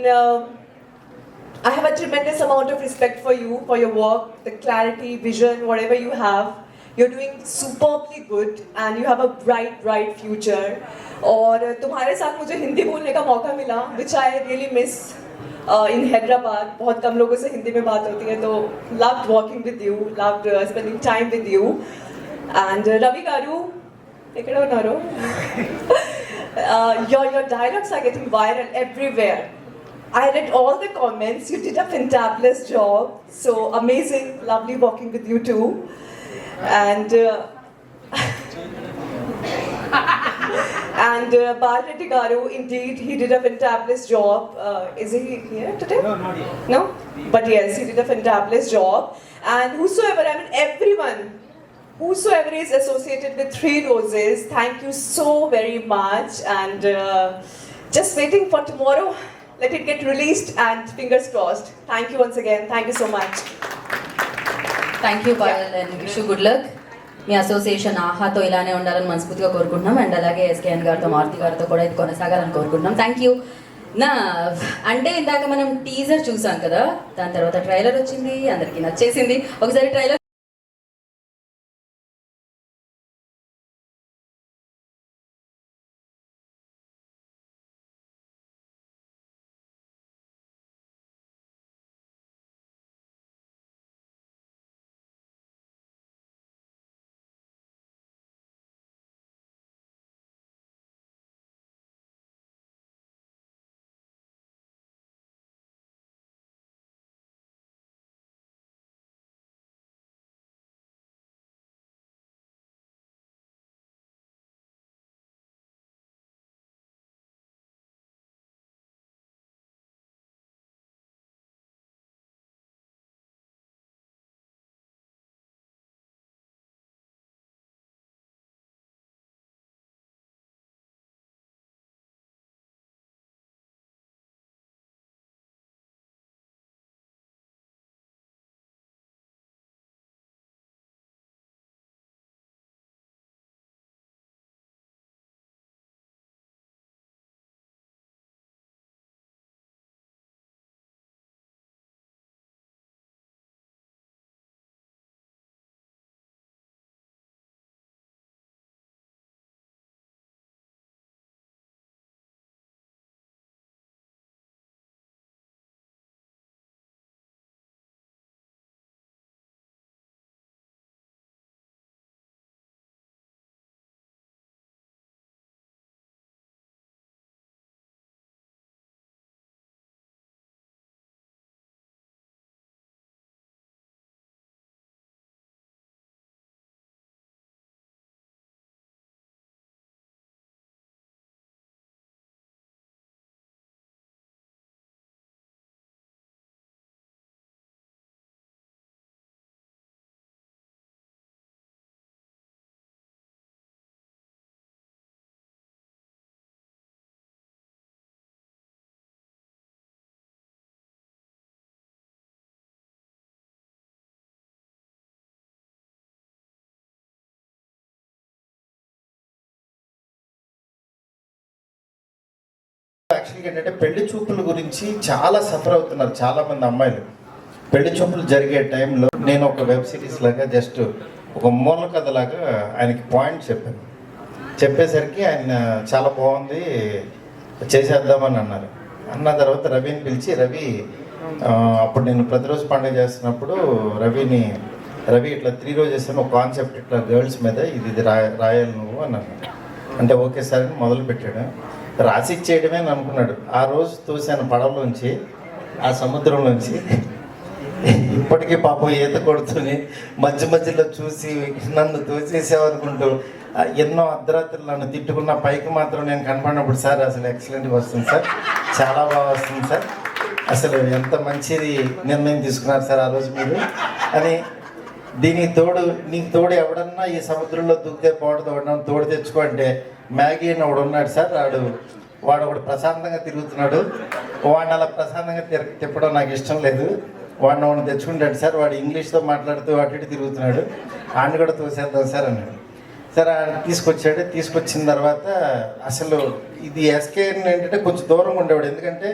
I have a tremendous amount of respect for you, for your work, the clarity, vision, whatever you have. You're doing superbly good, and you have a bright future. और तुम्हारे साथ मुझे हिंदी बोलने का मौका मिला, which I really miss in Hyderabad. बहुत कम लोगों से हिंदी में बात होती है, तो loved walking with you, loved spending time with you. And Ravi Garu, ekkada unnaru? Your dialogues are getting viral everywhere. I read all the comments. You did a fantabulous job. So amazing, lovely walking with you too. And Bharati Garu, indeed, he did a fantabulous job. Is he here today? No, not yet. No? But yes, he did a fantabulous job. And whosoever, I mean everyone, whosoever is associated with Three Roses, thank you so very much. And just waiting for tomorrow. Let it get released and fingers crossed. Thank you once again. Thank you so much. Thank you Payal and wish good luck. మీ association ఆహాతో ఇలానే ఉండాలని మనస్ఫూర్తిగా కోరుకుంటున్నాం. And అలాగే SKN గారితో, మారుతి గారితో కూడా ఇది కొనసాగాలని కోరుకుంటున్నాం. Thank you. నా అంటే ఇందాక మనం టీజర్ చూసాం కదా, దాని తర్వాత ట్రైలర్ వచ్చింది, అందరికీ నచ్చేసింది. ఒకసారి ట్రైలర్ యాక్చువల్గా ఏంటంటే పెళ్లి చూపుల గురించి చాలా సఫర్ అవుతున్నారు చాలామంది అమ్మాయిలు. పెళ్లి చూపులు జరిగే టైంలో నేను ఒక వెబ్ సిరీస్ లాగా జస్ట్ ఒక మూల కథ లాగా ఆయనకి పాయింట్ చెప్పాను. చెప్పేసరికి ఆయన చాలా బాగుంది చేసేద్దామని అన్నారు. అన్న తర్వాత రవిని పిలిచి, రవి అప్పుడు నేను ప్రతిరోజు పండుగ చేస్తున్నప్పుడు రవి ఇట్లా 3 రోజెస్ అని ఒక కాన్సెప్ట్ ఇట్లా గర్ల్స్ మీద ఇది రాయాలి నువ్వు అని అన్నాడు. అంటే ఓకే సార్ అని మొదలు పెట్టాడు. రాసి ఇచ్చేయడమే అని అనుకున్నాడు. ఆ రోజు తోసాను పడవలోంచి, ఆ సముద్రంలోంచి. ఇప్పటికీ పాపం ఈత కొడుతూనే మధ్యలో చూసి నన్ను తోసేసావనుకుంటూ ఎన్నో అర్ధరాత్రులు నన్ను తిట్టుకున్న పైకి మాత్రం నేను కనపడినప్పుడు సార్ అసలు ఎక్సలెంట్గా వస్తుంది సార్, చాలా బాగా వస్తుంది సార్, అసలు ఎంత మంచిది నిర్ణయం తీసుకున్నారు సార్ ఆ రోజు మీరు అని. దీనికి తోడు నీకు తోడు ఎవడన్నా ఈ సముద్రంలో దూకితే పోవడం ఎవడన్నా తోడు తెచ్చుకో అంటే మ్యాగీ అని ఒకడు ఉన్నాడు సార్. వాడు ఒకడు ప్రశాంతంగా తిరుగుతున్నాడు. వాడిని అలా ప్రశాంతంగా తిప్పడం నాకు ఇష్టం లేదు. వాడిని తెచ్చుకుంటాడు సార్. వాడు ఇంగ్లీష్తో మాట్లాడుతూ అటు ఇటు తిరుగుతున్నాడు. ఆడిని కూడా తోసేద్దాం సార్ అన్నాడు. సరే తీసుకొచ్చాడు. తీసుకొచ్చిన తర్వాత అసలు ఇది ఎస్కే ఏంటంటే కొంచెం దూరంగా ఉండేవాడు. ఎందుకంటే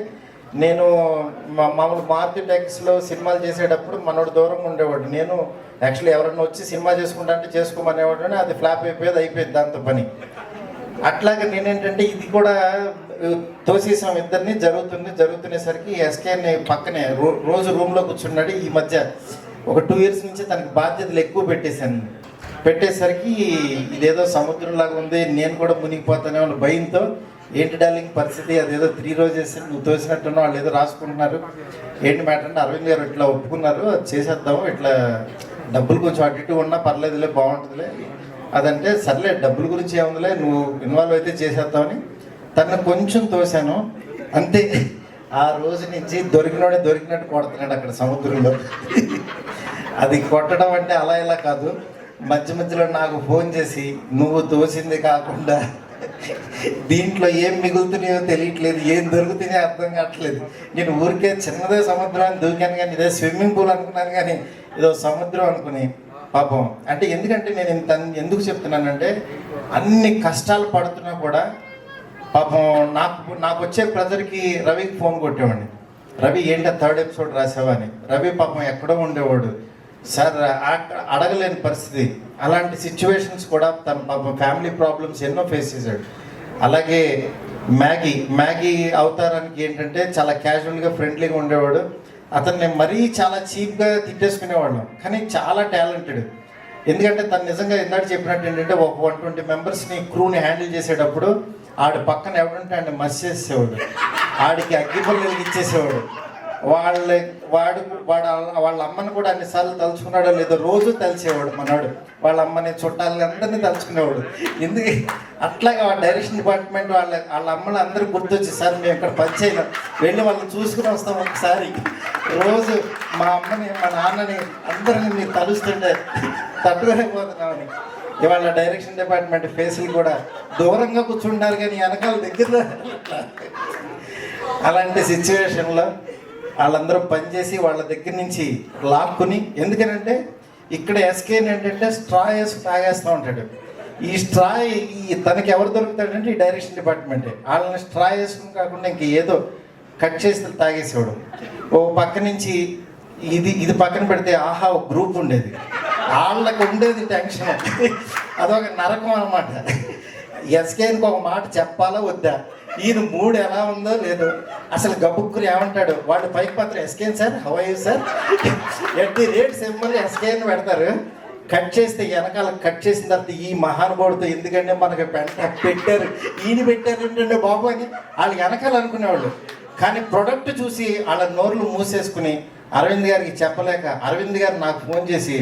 నేను మామూలు మార్కెటెక్స్లో సినిమాలు చేసేటప్పుడు మనోడు దూరంగా ఉండేవాడు. నేను యాక్చువల్లీ ఎవరన్నా వచ్చి సినిమా చేసుకుంటా అంటే చేసుకోమనేవాడు. అది ఫ్లాప్ అయిపోయేది దాంతో పని. అట్లాగే నేనేంటంటే ఇది కూడా తోసేసాం ఇద్దరిని. జరుగుతునేసరికి ఎస్కేని పక్కనే రోజు రూమ్లో కూర్చున్నాడు. ఈ మధ్య ఒక 2 years నుంచి తనకి బాధ్యతలు ఎక్కువ పెట్టేసరికి ఇదేదో సముద్రంలాగా ఉంది, నేను కూడా మునిగిపోతానేమో భయంతో, ఏంటి డార్లింగ్ పరిస్థితి, అదేదో 3 రోజెస్ నువ్వు తోసినట్టున్నావు, వాళ్ళు ఏదో రాసుకుంటున్నారు, ఏంటి మ్యాటర్ అంటే అరవింద్ గారు ఇట్లా ఒప్పుకున్నారు, అది చేసేద్దాము, ఇట్లా డబ్బులు కొంచెం అటు ఇటు ఉన్నా పర్లేదులే, బాగుంటుందిలే అదంటే, సర్లే డబ్బుల గురించి ఏముందిలే, నువ్వు ఇన్వాల్వ్ అయితే చేసేద్దామని తను కొంచెం తోసాను అంతే. ఆ రోజు నుంచి దొరికినట్టు కొడుతున్నాడు అక్కడ సముద్రంలో. అది కొట్టడం అంటే అలా ఇలా కాదు, మధ్యలో నాకు ఫోన్ చేసి నువ్వు తోసింది కాకుండా దీంట్లో ఏం మిగులుతున్నాయో తెలియట్లేదు, ఏం దొరుకుతున్నాయో అర్థం కావట్లేదు, నేను ఊరికే చిన్నదే సముద్రాన్ని దూకాను కానీ ఇదే స్విమ్మింగ్ పూల్ అనుకున్నాను కానీ ఇదో సముద్రం అనుకుని పాపం. అంటే ఎందుకంటే నేను ఎందుకు చెప్తున్నానంటే అన్ని కష్టాలు పడుతున్నా కూడా పాపం నాకు వచ్చే ప్రెజర్కి రవికి ఫోన్ కొట్టేవాడిని. రవి ఏంటి 3rd episode రాసావా అని. రవి పాపం ఎక్కడో ఉండేవాడు సార్, అడగలేని పరిస్థితి. అలాంటి సిచ్యువేషన్స్ కూడా తన పాపం ఫ్యామిలీ ప్రాబ్లమ్స్ ఎన్నో ఫేస్ చేశాడు. అలాగే మ్యాగీ అవతారానికి ఏంటంటే చాలా క్యాజువల్గా ఫ్రెండ్లీగా ఉండేవాడు. అతన్ని మరీ చాలా చీప్గా తిట్టేసుకునేవాళ్ళం, కానీ చాలా టాలెంటెడ్. ఎందుకంటే తను నిజంగా ఇందాక చెప్పినట్టు ఏంటంటే ఒక 120 మెంబర్స్ని క్రూని హ్యాండిల్ చేసేటప్పుడు ఆడి పక్కన ఎవడంటే ఆయన మస్ చేసేవాడు, ఆడికి అగ్గిపల్లి ఇచ్చేసేవాడు. వాళ్ళ అమ్మని కూడా అన్నిసార్లు తలుచుకున్నాడో లేదో రోజు తలిచేవాడు మనవాడు. వాళ్ళ అమ్మని చుట్టాలని అందరినీ తలుచుకునేవాడు. ఎందుకు అట్లాగా డైరెక్షన్ డిపార్ట్మెంట్ వాళ్ళ అమ్మని అందరూ గుర్తొచ్చి, సార్ మేము ఇక్కడ పనిచేయలేం, వెళ్ళి వాళ్ళని చూసుకుని వస్తాం ఒకసారి. రోజు మా అమ్మని మా నాన్నని అందరిని మీరు తలుస్తుంటే తట్టుకోలేకపోతున్నామని. ఇవాళ డైరెక్షన్ డిపార్ట్మెంట్ ఫేసులు కూడా దూరంగా కూర్చుంటారు కానీ వెనకాల దగ్గర. అలాంటి సిచ్యువేషన్లో వాళ్ళందరూ పనిచేసి వాళ్ళ దగ్గర నుంచి లాక్కుని, ఎందుకనంటే ఇక్కడ ఎస్కేన్ ఏంటంటే స్ట్రా వేసి తాగేస్తూ ఉంటాడు. ఈ స్ట్రా తనకి ఎవరు దొరుకుతాడంటే ఈ డైరెక్షన్ డిపార్ట్మెంటే. వాళ్ళని స్ట్రా వేసుకుని కాకుండా ఇంక ఏదో కట్ చేసి తాగేసేవాడు. ఓ పక్క నుంచి ఇది పక్కన పెడితే ఆహా ఒక గ్రూప్ ఉండేది, వాళ్ళకి ఉండేది టెన్షన్, అదొక నరకం అనమాట. ఎస్కేన్కి ఒక మాట చెప్పాలా వద్దా, ఈయన మూడు ఎలా ఉందో లేదో అసలు గబుక్కుని ఏమంటాడు, వాడు పైకి పత్రం SKN sir how are you sir @ symbol SKN పెడతారు. కట్ చేస్తే వెనకాల కట్ చేసిన తర్వాత ఈ మహానుభావుడితో ఎందుకంటే మనకు పెట్టారు ఈయన పెట్టారు ఏంటంటే బాబు అని వాళ్ళు వెనకాల అనుకునేవాళ్ళు. కానీ ప్రొడక్ట్ చూసి వాళ్ళ నోర్లు మూసేసుకుని అరవింద్ గారికి చెప్పలేక అరవింద్ గారు నాకు ఫోన్ చేసి,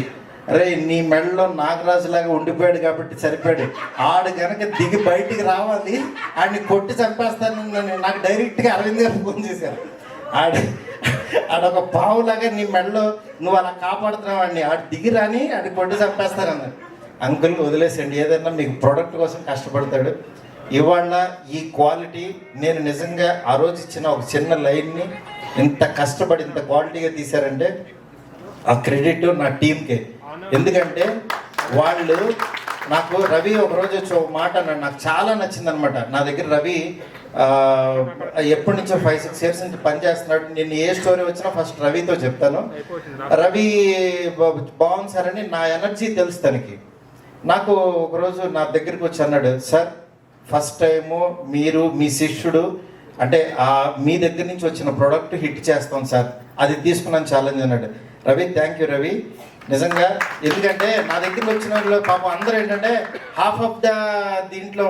అరే నీ మెడలో నాగరాజులాగా ఉండిపోయాడు కాబట్టి సరిపోయాడు, ఆడు కనుక దిగి బయటికి రావాలి, ఆడిని కొట్టి చంపేస్తాను నాకు డైరెక్ట్గా అరవింద్ గారు ఫోన్ చేశారు. ఆడొక పావులాగా నీ మెడలో నువ్వు అలా కాపాడుతున్నావు అండి, ఆడు దిగి రాని ఆడి కొట్టి చంపేస్తారన్నారు. అంకుల్ వదిలేసండి, ఏదైనా మీకు ప్రోడక్ట్ కోసం కష్టపడతాడు. ఇవాళ ఈ క్వాలిటీ నేను నిజంగా ఆ రోజు ఇచ్చిన ఒక చిన్న లైన్ని ఇంత కష్టపడి ఇంత క్వాలిటీగా తీశారంటే ఆ క్రెడిట్ నా టీంకే. ఎందుకంటే వాళ్ళు నాకు రవి ఒకరోజు వచ్చి ఒక మాట అన్నాడు, నాకు చాలా నచ్చిందనమాట. నా దగ్గర రవి ఎప్పటి నుంచో 5-6 years నుంచి పనిచేస్తున్నాడు. నేను ఏ స్టోరీ వచ్చినా ఫస్ట్ రవితో చెప్తాను. రవి బాగుంది సార్ అని నా ఎనర్జీ తెలుసు తనకి. నాకు ఒకరోజు నా దగ్గరికి వచ్చి అన్నాడు, సార్ ఫస్ట్ టైము మీరు మీ శిష్యుడు అంటే మీ దగ్గర నుంచి వచ్చిన ప్రోడక్ట్ హిట్ చేస్తాం సార్, అది తీసుకున్నాను ఛాలెంజ్ అన్నాడు. రవి థ్యాంక్ యూ రవి, నిజంగా. ఎందుకంటే నా దగ్గరికి వచ్చిన వాళ్ళు పాపం అందరూ ఏంటంటే హాఫ్ ఆఫ్ ద దీంట్లో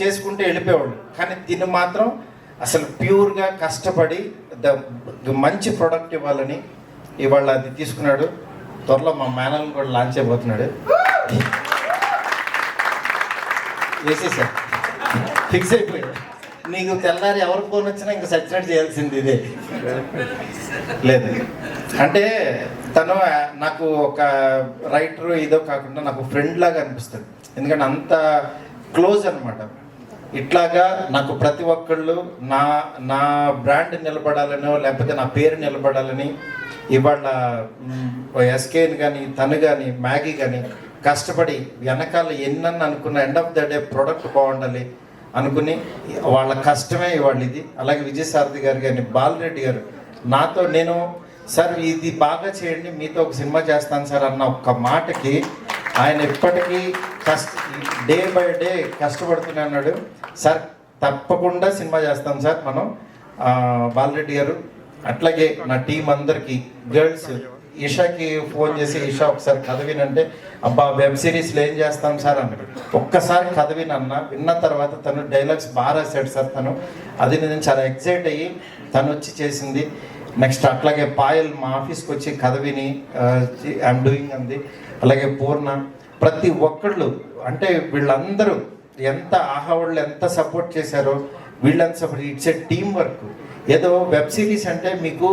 చేసుకుంటే వెళ్ళిపోయేవాళ్ళు, కానీ దీన్ని మాత్రం అసలు ప్యూర్గా కష్టపడి మంచి ప్రోడక్ట్ ఇవ్వాలని ఇవాళ అది తీసుకున్నాడు. త్వరలో మా మేనల్ని కూడా లాంచ్ అయిపోతున్నాడు. వేసేసాడు, ఫిక్స్ అయిపోయాడు. నీకు తెల్లారి ఎవరు ఫోన్ వచ్చినా ఇంకా సచ్చినట్టు చేయాల్సింది ఇదే. లేదు అంటే తను నాకు ఒక రైటర్ ఇదో కాకుండా నాకు ఫ్రెండ్ లాగా అనిపిస్తుంది, ఎందుకంటే అంత క్లోజ్ అనమాట. ఇట్లాగా నాకు ప్రతి ఒక్కళ్ళు నా నా బ్రాండ్ నిలబడాలనో లేకపోతే నా పేరు నిలబడాలని ఇవాళ ఎస్కేని కానీ తను కానీ మ్యాగీ కానీ కష్టపడి వెనకాల ఎన్నని అనుకున్న end of the day product బాగుండాలి అనుకుని వాళ్ళ కష్టమే ఇవాళ ఇది. అలాగే విజయసారథి గారు కానీ బాలరెడ్డి గారు నాతో నేను సార్ ఇది బాగా చేయండి మీతో ఒక సినిమా చేస్తాను సార్ అన్న ఒక్క మాటకి ఆయన ఎప్పటికీ డే బై డే కష్టపడుతూనే అన్నాడు. సార్ తప్పకుండా సినిమా చేస్తాం సార్ మనం బాలరెడ్డి గారు. అట్లాగే నా టీం అందరికీ గర్ల్స్ ఈషాకి ఫోన్ చేసి ఈషా ఒకసారి కథ వినంటే అబ్బా వెబ్ సిరీస్లో ఏం చేస్తాం సార్ అన్నాడు. ఒక్కసారి కథ వినన్నా విన్న తర్వాత తను డైలాగ్స్ బాగా రాశాడు సార్ తను. అది నేను చాలా ఎక్సైట్ అయ్యి తను వచ్చి చేసింది. నెక్స్ట్ అట్లాగే పాయల్ మా ఆఫీస్కి వచ్చి కథ విని ఐఎమ్ డూయింగ్ అంది. అలాగే పూర్ణ ప్రతి ఒక్కళ్ళు అంటే వీళ్ళందరూ ఎంత ఆహా వాళ్ళు ఎంత సపోర్ట్ చేశారో వీళ్ళంత support. It's a team work. ఏదో వెబ్ సిరీస్ అంటే మీకు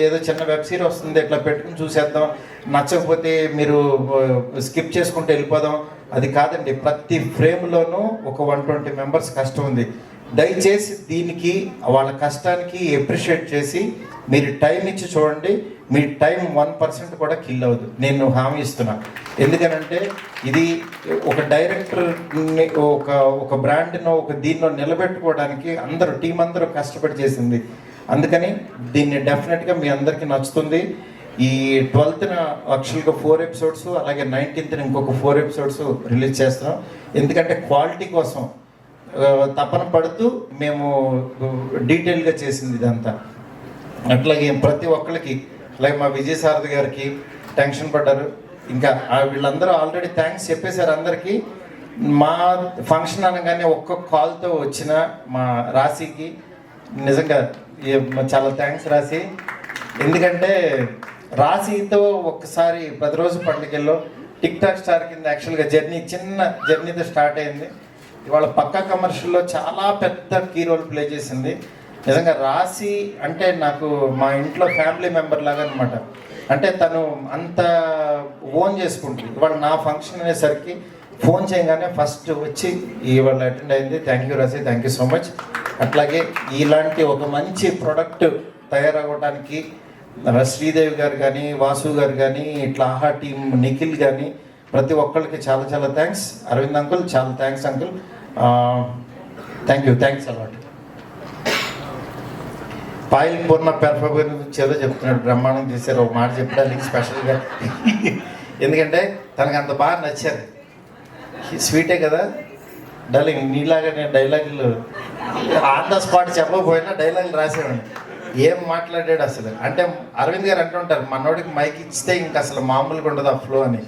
ఏదో చిన్న వెబ్ సిరీస్ వస్తుంది ఇట్లా పెట్టుకుని చూసేద్దాం, నచ్చకపోతే మీరు స్కిప్ చేసుకుంటూ వెళ్ళిపోదాం, అది కాదండి. ప్రతి ఫ్రేమ్లోనూ ఒక 120 మెంబర్స్ కష్టం ఉంది. దయచేసి దీనికి వాళ్ళ కష్టానికి ఎప్రిషియేట్ చేసి మీరు టైం ఇచ్చి చూడండి. మీ టైం 1% కూడా కిల్ అవ్వదు, నేను హామీ ఇస్తున్నా. ఎందుకనంటే ఇది ఒక డైరెక్టర్ని ఒక బ్రాండ్ను ఒక దీనిలో నిలబెట్టుకోవడానికి అందరూ టీం అందరూ కష్టపడి చేసింది. అందుకని దీన్ని డెఫినెట్గా మీ అందరికీ నచ్చుతుంది. ఈ 12th యాక్చువల్గా 4 ఎపిసోడ్స్ అలాగే 19th ఇంకొక 4 ఎపిసోడ్స్ రిలీజ్ చేస్తున్నాం. ఎందుకంటే క్వాలిటీ కోసం తపన పడుతూ మేము డీటెయిల్గా చేసింది ఇదంతా. అట్లాగే ప్రతి ఒక్కరికి అలాగే మా విజయసారథి గారికి టెన్షన్ పడ్డారు. ఇంకా వీళ్ళందరూ ఆల్రెడీ థ్యాంక్స్ చెప్పేశారు అందరికీ. మా ఫంక్షన్ అనగానే ఒక్కొక్క కాల్తో వచ్చిన మా రాశికి నిజంగా చాలా థ్యాంక్స్ రాశి. ఎందుకంటే రాశితో ఒక్కసారి ప్రతిరోజు పండుగల్లో టిక్ టాక్ స్టార్ కింద యాక్చువల్గా చిన్న జర్నీతో స్టార్ట్ అయింది. ఇవాళ పక్కా కమర్షియల్లో చాలా పెద్ద కీ రోల్ ప్లే చేసింది. నిజంగా రాశి అంటే నాకు మా ఇంట్లో ఫ్యామిలీ మెంబర్ లాగా అనమాట. అంటే తను అంత ఓన్ చేసుకుంటుంది. ఇవాళ నా ఫంక్షన్ అనేసరికి ఫోన్ చేయగానే ఫస్ట్ వచ్చి ఇవాళ అటెండ్ అయింది. థ్యాంక్ యూ రాశి, థ్యాంక్ యూ సో మచ్. అట్లాగే ఇలాంటి ఒక మంచి ప్రోడక్ట్ తయారవ్వడానికి శ్రీదేవి గారు కానీ వాసు గారు కానీ ఇట్లా ఆహా టీం నిఖిల్ కానీ ప్రతి ఒక్కరికి చాలా చాలా థ్యాంక్స్. అరవింద్ అంకుల్ చాలా thanks uncle, thanks a lot. Payal Purna performance ఏదో చెప్తున్నాడు, బ్రహ్మాండం చేశారు. ఒక మాట చెప్పడానికి స్పెషల్గా ఎందుకంటే తనకు అంత బాగా నచ్చారు. స్వీటే కదా డార్లింగ్, నీలాగా నేను డైలాగులు ఆన్ ద స్పాట్ చెప్పకపోయినా డైలాగులు రాసేవాడిని. ఏం మాట్లాడాడు అసలు అంటే అరవింద్ గారు అంటుంటారు మనోడికి మైక్ ఇస్తే ఇంకా అసలు మామూలుగా ఉండదు ఆ ఫ్లో అని.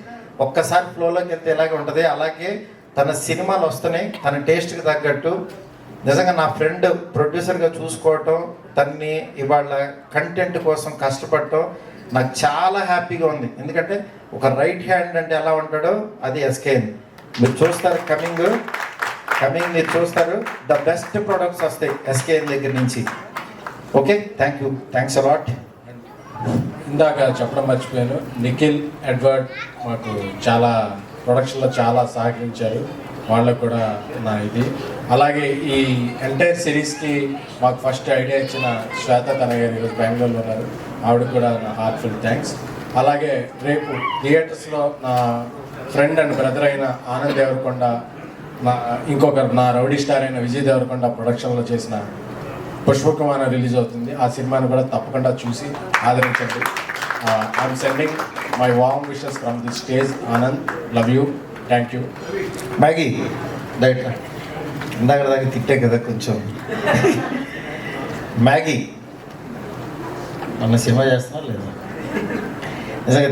ఒక్కసారి ఫ్లోలోకి వెళ్తే ఎలాగే ఉంటుంది. అలాగే తన సినిమాలు వస్తున్నాయి తన టేస్ట్కి తగ్గట్టు. నిజంగా నా ఫ్రెండ్ ప్రొడ్యూసర్గా చూసుకోవటం, తన్ని ఇవాళ కంటెంట్ కోసం కష్టపడటం నాకు చాలా హ్యాపీగా ఉంది. ఎందుకంటే ఒక రైట్ హ్యాండ్ అంటే ఎలా ఉంటాడో అది ఎస్కేఎన్. మీరు చూస్తారు కమింగ్ మీరు చూస్తారు ద బెస్ట్ ప్రొడక్ట్స్ వస్తాయి ఎస్కేఎన్ దగ్గర నుంచి. Okay, thanks a lot. ఇందాక చెప్పడం మర్చిపోయాను, నిఖిల్ ఎడ్వర్డ్ మాకు చాలా ప్రొడక్షన్లో చాలా సహకరించారు, వాళ్ళకు కూడా నా ఇది. అలాగే ఈ ఎంటైర్ సిరీస్కి మాకు ఫస్ట్ ఐడియా ఇచ్చిన శ్వేత తనయ్య గారు ఈరోజు బెంగళూరులో ఉన్నారు, ఆవిడ కూడా నా హార్ట్ఫుల్ థ్యాంక్స్. అలాగే రేపు థియేటర్స్లో నా ఫ్రెండ్ అండ్ బ్రదర్ అయిన ఆనంద్ దేవరకొండ, ఇంకొకరు నా రౌడీ స్టార్ అయిన విజయ్ దేవరకొండ ప్రొడక్షన్లో చేసిన పుష్పకుమార్ రిలీజ్ అవుతుంది. ఆ సినిమాని కూడా తప్పకుండా చూసి ఆదరించండి. I'm sending my warm wishes from the stage. Anand, love you, thank you. Maggi diet ఇందాక దాకా తిట్టే కదా కొంచెం. మ్యాగీ మన సినిమా చేస్తున్నా లేదా? నిజంగా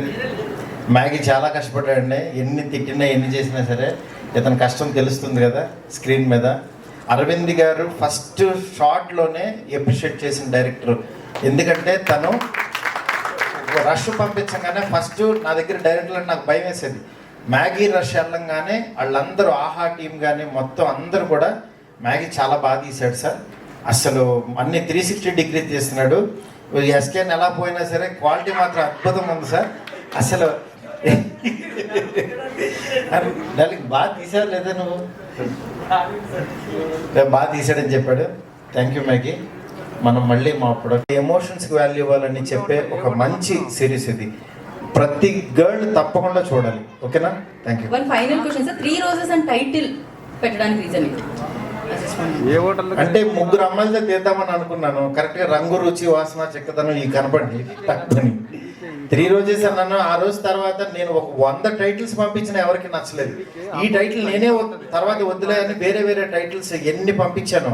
మ్యాగీ చాలా కష్టపడ్డాడండి. ఎన్ని తిట్టినా ఎన్ని చేసినా సరే ఇతని కష్టం తెలుస్తుంది కదా స్క్రీన్ మీద. అరవింద్ గారు ఫస్ట్ షాట్లోనే ఎప్రిషియేట్ చేసిన డైరెక్టర్. ఎందుకంటే తను రష్ పంపించగానే ఫస్ట్ నా దగ్గర డైరెక్టర్లు నాకు భయం వేసేది. మ్యాగీ రష్ వెళ్ళంగానే వాళ్ళందరూ ఆహా టీం కానీ మొత్తం అందరూ కూడా మ్యాగీ చాలా బాగా తీశాడు సార్, అసలు అన్ని 360 డిగ్రీ తీస్తున్నాడు. ఎస్కేన్ ఎలా పోయినా సరే క్వాలిటీ మాత్రం అద్భుతంగా ఉంది సార్. అసలు దానికి బాగా తీసావు లేదా నువ్వు? బాగా తీసాడని చెప్పాడు. Thank you Maggi. మనం మళ్ళీ మా ప్రొడక్ట్ ఎమోషన్స్కి వాల్యూ ఇవ్వాలని చెప్పే ఒక మంచి సిరీస్ ఇది. ప్రతి గర్ల్ తప్పకుండా చూడాలి. ఓకేనా? Thank you. One final question sir, 3 roses అని టైటిల్ పెట్టడానికి రీజన్ అంటే 3 అమ్మాయిలతో తీద్దామని అనుకున్నాను. కరెక్ట్గా రంగు, రుచి, వాసన, చెక్కదనం ఈ కనపడి 3 రోజెస్ అన్నాను. ఆ రోజు తర్వాత నేను ఒక 100 టైటిల్స్ పంపించిన ఎవరికి నచ్చలేదు. ఈ టైటిల్ నేనే తర్వాత వద్దులే అని వేరే వేరే టైటిల్స్ ఎన్ని పంపించాను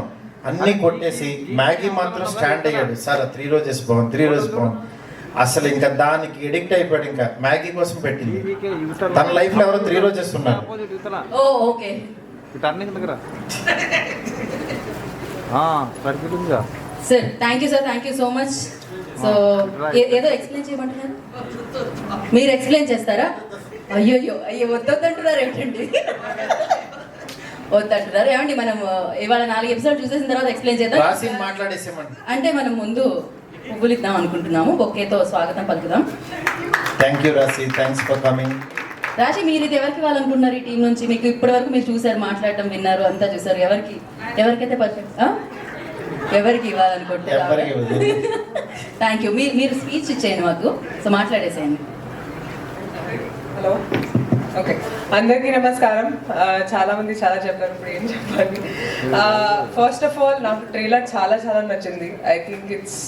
అన్నీ కొట్టేసి మ్యాగీ మాత్రం స్టాండ్ అయ్యాడు. సార్ 3 రోజెస్ బాగుంది, 3 రోజెస్ బాగుంది. అసలు ఇంకా దానికి ఎడిక్ట్ అయిపోయాడు. ఇంకా మ్యాగీ కోసం పెట్టింది. తన లైఫ్లో ఎవరో 3 రోజెస్ ఉన్నారు. Oh okay sir, thank you sir, thank you so much. So ఏదో ఎక్స్ప్లెయిన్ చేయమంటున్నారు, మీరు ఎక్స్ప్లెయిన్ చేస్తారా? అయ్యో వద్దంటున్నారు ఏంటండి? వద్దంటున్నారు ఏమండి? మనం ఇవాళ 4 ఎపిసోడ్ చూసేసిన తర్వాత ఎక్స్ప్లెయిన్ చేద్దాం. మాట్లాడేసేమండి. అంటే మనం ముందు పువ్వులు ఇద్దాం అనుకుంటున్నాము, బొకేతో స్వాగతం పలుకుదాం. థ్యాంక్ యూ రాశి, థ్యాంక్స్ ఫర్ కమింగ్. రాశి, మీరు ఇది ఎవరికి ఇవ్వాలనుకుంటున్నారు ఈ టీం నుంచి? మీకు ఇప్పటి వరకు మీరు చూసారు, మాట్లాడటం విన్నారు, అంతా చూసారు. ఎవరికైతే పర్ఫెక్ట్, ఎవరికి ఇవ్వాలనుకుంటున్నారు? Thank you. మీరు స్పీచ్ ఇచ్చేయండి మాకు, సో మాట్లాడేసేయండి. హలో, ఓకే, అందరికీ నమస్కారం. చాలా మంది చాలా చెప్పారు, ఇప్పుడు ఏం చెప్పాలి. ఫస్ట్ ఆఫ్ ఆల్ నాకు ట్రైలర్ చాలా నచ్చింది. ఐ థింక్ ఇట్స్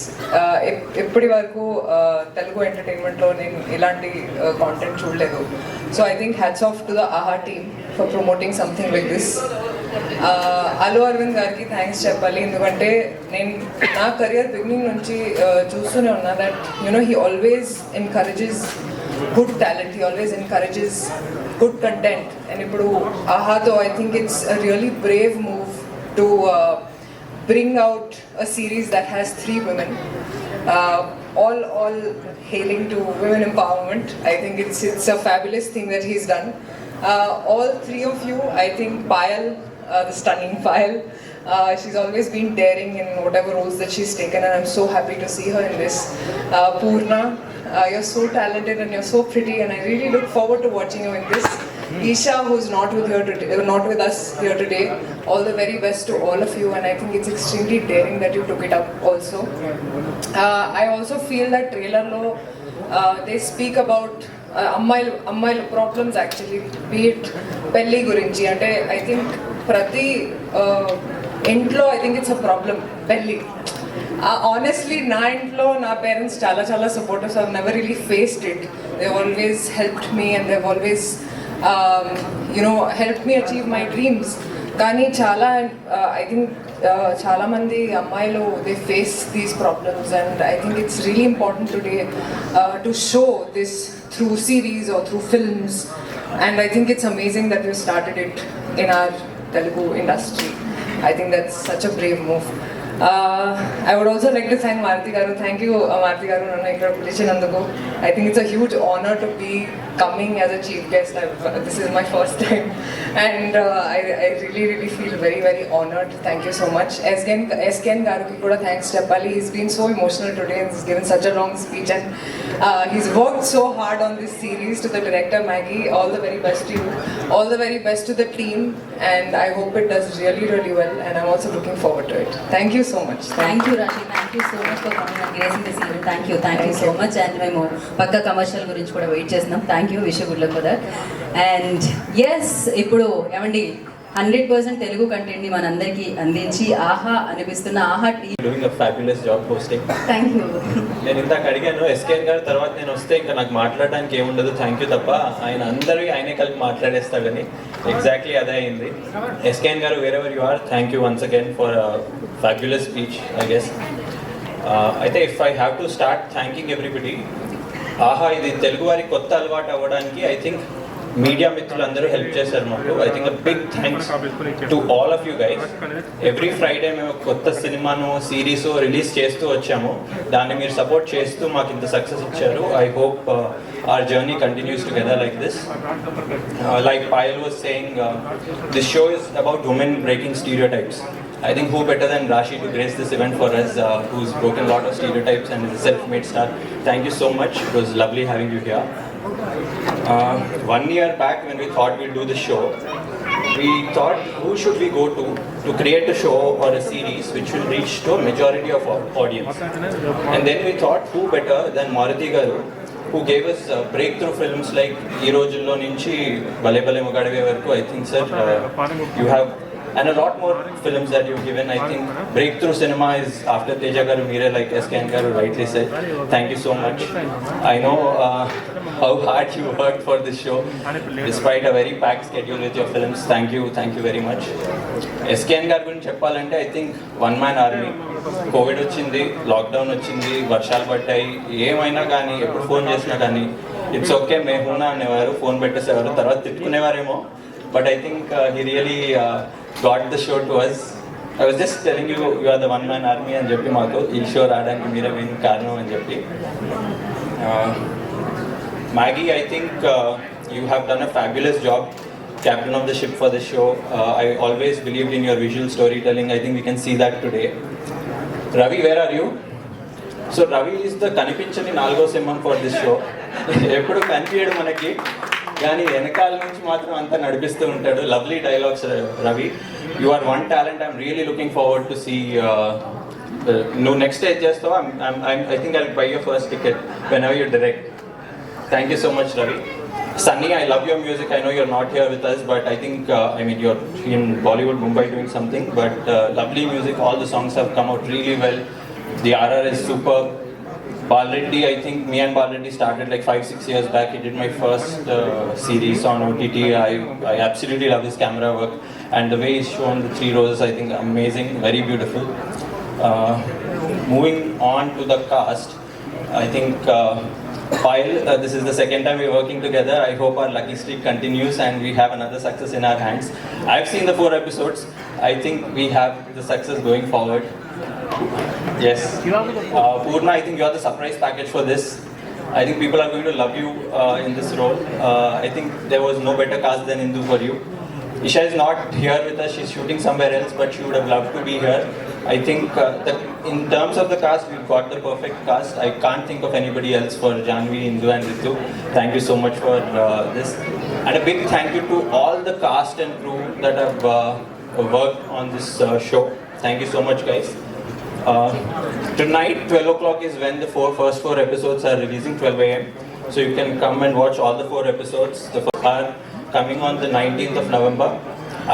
ఇప్పటి వరకు తెలుగు ఎంటర్టైన్మెంట్లో నేను ఇలాంటి కాంటెంట్ చూడలేదు. So I think hats off to the Aha team for promoting something like this. Allu Aravind గారికి థ్యాంక్స్ చెప్పాలి, ఎందుకంటే నేను నా కెరియర్ బిగినింగ్ నుంచి చూస్తూనే ఉన్నా that he always encourages good talent, he always encourages good content, and ippudu aha though I think it's a really brave move to bring out a series that has 3 women, all hailing to women empowerment. I think it's a fabulous thing that he's done. All 3 of you, I think Payal, the stunning Payal, she's always been daring in whatever roles that she's taken, and I'm so happy to see her in this. Poorna, you're so talented and you're so pretty, and I really look forward to watching you in this. Isha, who's not with us here today, all the very best to all of you, and I think it's extremely daring that you took it up also. I also feel that trailer lo they speak about అమ్మాయిల problems actually, beat పెళ్ళి గురించి. అంటే I think ప్రతి ఇంట్లో I think it's a problem పెళ్ళి. Honestly నా ఇంట్లో నా పేరెంట్స్ చాలా supportive. So I've never really faced it. They always helped me and they always help me achieve my dreams. కానీ ఐ థింక్ చాలామంది అమ్మాయిలు they face these problems, and I think it's really important today to show this through series or through films, and I think it's amazing that we started it in our Telugu industry. I think that's such a brave move. I would also like to thank Maruti Garu. Thank you, Maruti Garu, nannu ikkada pilichinanduku. I think it's a huge honor to be coming as a chief guest. This is my first time, and I really feel very honored. Thank you so much. SKN Garu ki kuda thanks cheppali. He's been so emotional today and he's given such a long speech, and he's worked so hard on this series. To the director Maggie, all the very best to you. All the very best to the team, and I hope it does really well, and I'm also looking forward to it. Thank you so much. Thank you Rashi, thank you so much for coming and gracing this evening. Thank you so much, and మేము పక్క commercial గురించి కూడా wait చేస్తున్నాం. Thank you, wish good luck for that. And yes, ఇప్పుడు ఏమండి 100% Telugu content ని మనందరికీ అందించి ఆహా అనిపిస్తున్న ఆహా team doing a fabulous job hosting. Thank you. నేను ఇందాక అడిగాను ఎస్కేఎన్ గారు, తర్వాత నేను వస్తే ఇంకా నాకు మాట్లాడడానికి ఏముండదు, థ్యాంక్ యూ తప్ప ఆయనే కలిపి మాట్లాడేస్తాడని. ఎగ్జాక్ట్లీ అదే అయింది. SKN garu, wherever you are, thank you once again for fabulous speech I guess. అయితే if I have to start thanking everybody, Aha ఇది తెలుగు వారికి కొత్త అలవాటు అవ్వడానికి ఐ థింక్ మీడియా మిత్రులు అందరూ హెల్ప్ చేశారు మాకు. I think big thanks to all of you guys. Every Friday మేము కొత్త సినిమాను సిరీస్ రిలీజ్ చేస్తూ వచ్చాము. దాన్ని మీరు సపోర్ట్ చేస్తూ మాకు ఇంత సక్సెస్ ఇచ్చారు. I hope our journey continues together like this. Like Payal was saying, this show is about women breaking stereotypes. I think who better than Rashi to grace this event for us, who's broken a lot of stereotypes and is a self-made star. Thank you so much. It was lovely having you here. 1 year back when we thought we'd do the show, we thought who should we go to create a show or a series which will reach to a majority of our audience. And then we thought who better than Maruti Garu, who gave us breakthrough films like Ee Rojullo Nunchi Bale Bale Magadave Varaku. I think sir, you have, and a lot more films that you've given. I think breakthrough cinema is after Teja Garu, Meera, like SKN Garu rightly said. Thank you so much. I know how hard you worked for this show despite a very packed schedule with your films. Thank you very much. SKN Garu guరించి చెప్పాలంటే I think one man army. Covid వచ్చింది, lockdown వచ్చింది, వర్షాలు పడ్డాయి, ఏమైనా కానీ ఎప్పుడు phone చేసినా కానీ ఇట్స్ ఓకే మేహూనా అనేవారు, ఫోన్ పెట్టేసేవారు, తర్వాత తిట్టుకునేవారేమో. But I think he really got the show to us. I was just telling you are the one man army అని చెప్పి మాకు ఈ షో రావడానికి మీరే మెయిన్ కారణం అని చెప్పి. Maggi, I think you have done a fabulous job, captain of the ship for the show. I always believed in your visual storytelling. I think we can see that today. Ravi, where are you? So Ravi is the కనిపించని నాలుగో సింహం for this show. ఎప్పుడు కనిపించడు మనకి, కానీ వెనకాల నుంచి మాత్రం అంతా నడిపిస్తూ ఉంటాడు. Lovely dialogues Ravi. You are one talent. I'm really looking forward to see నువ్వు నెక్స్ట్ ఏజ్ చేస్తావు. I think I will buy your first ticket whenever you direct. Thank you so much Ravi. Sunny, I love your music. I know you're not here with us, but I think, you're in Bollywood, Mumbai doing something, but lovely music. All the songs have come out really well. The RR is superb. Balreddy, I think me and Balreddy started like 5-6 years back. He did my first series on OTT. I absolutely love his camera work. And the way he's shown the Three Roses, I think amazing, very beautiful. Moving on to the cast, I think Payal, this is the second time we're working together. I hope our lucky streak continues and we have another success in our hands. I've seen the 4 episodes. I think we have the success going forward. Yes. Purna, I think you are the surprise package for this. I think people are going to love you in this role. I think there was no better cast than Indu for you. Isha is not here with us. She's shooting somewhere else, but she would have loved to be here. I think that in terms of the cast, we've got the perfect cast. I can't think of anybody else for Janvi, Indu and Ritu. Thank you so much for this. And a big thank you to all the cast and crew that have worked on this show. Thank you so much, guys. Tonight, 12 o'clock is when the first 4 episodes are releasing, 12 a.m. So you can come and watch all the 4 episodes. The first are coming on the 19th of November.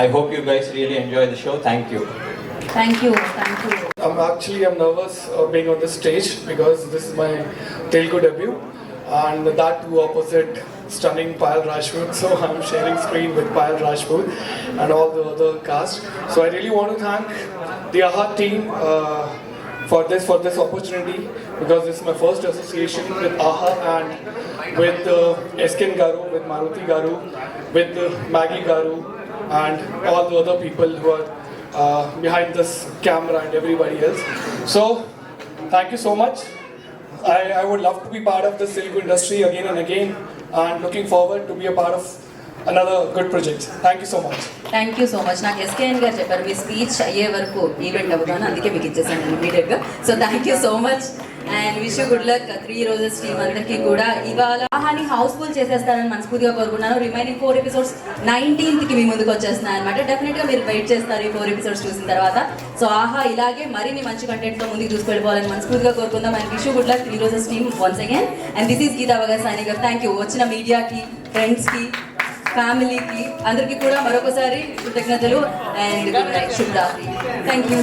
I hope you guys really enjoy the show. Thank you. Thank you. I'm nervous being on this stage because this is my Telugu debut, and that too opposite stunning Payal Rajput. So I'm sharing screen with Payal Rajput and all the other cast. So I really want to thank the AHA team for this opportunity, because this is my first association with AHA and with SKN Garu, with Maruti Garu, with Maggie Garu, and all the other people who are behind this camera and everybody else. So thank you so much. I would love to be part of the Telugu industry again and again, and looking forward to be a part of another good project. Thank you so much. Thank you so much. నాకు SKN గారు చెప్పారు మీ speech అయ్యే వరకు event అవ్వగానే, అందుకే మీకు ఇచ్చేసాను ఇమీడియట్గా. So thank you so much and wish you good luck 3 roses team అందరికీ కూడా. ఇవాళ ఆహాని హౌస్ఫుల్ చేసేస్తారని మనస్ఫూర్తిగా కోరుకున్నాను. రిమైనింగ్ 4 ఎపిసోడ్స్ 19th మీ ముందుకు వచ్చేస్తున్నాయి అనమాట. డెఫినెట్గా మీరు వెయిట్ చేస్తారు ఈ 4 ఎపిసోడ్స్ చూసిన తర్వాత. సో ఆహా ఇలాగే మరిన్ని మంచి కంటెంట్తో ముందుకు తీసుకెళ్ళిపోవాలని మనస్ఫూర్తిగా కోరుకుందాం. And wish you good luck 3 roses team once again. And this is Geetha వగా సైనింగ్ ఆఫ్. Thank you. వచ్చిన మీడియాకి, ఫ్రెండ్స్కి, ఫ్యామిలీకి అందరికీ కూడా మరొకసారి కృతజ్ఞతలు అండ్ గుడ్ నైట్, శుభరాత్రి. Thank you.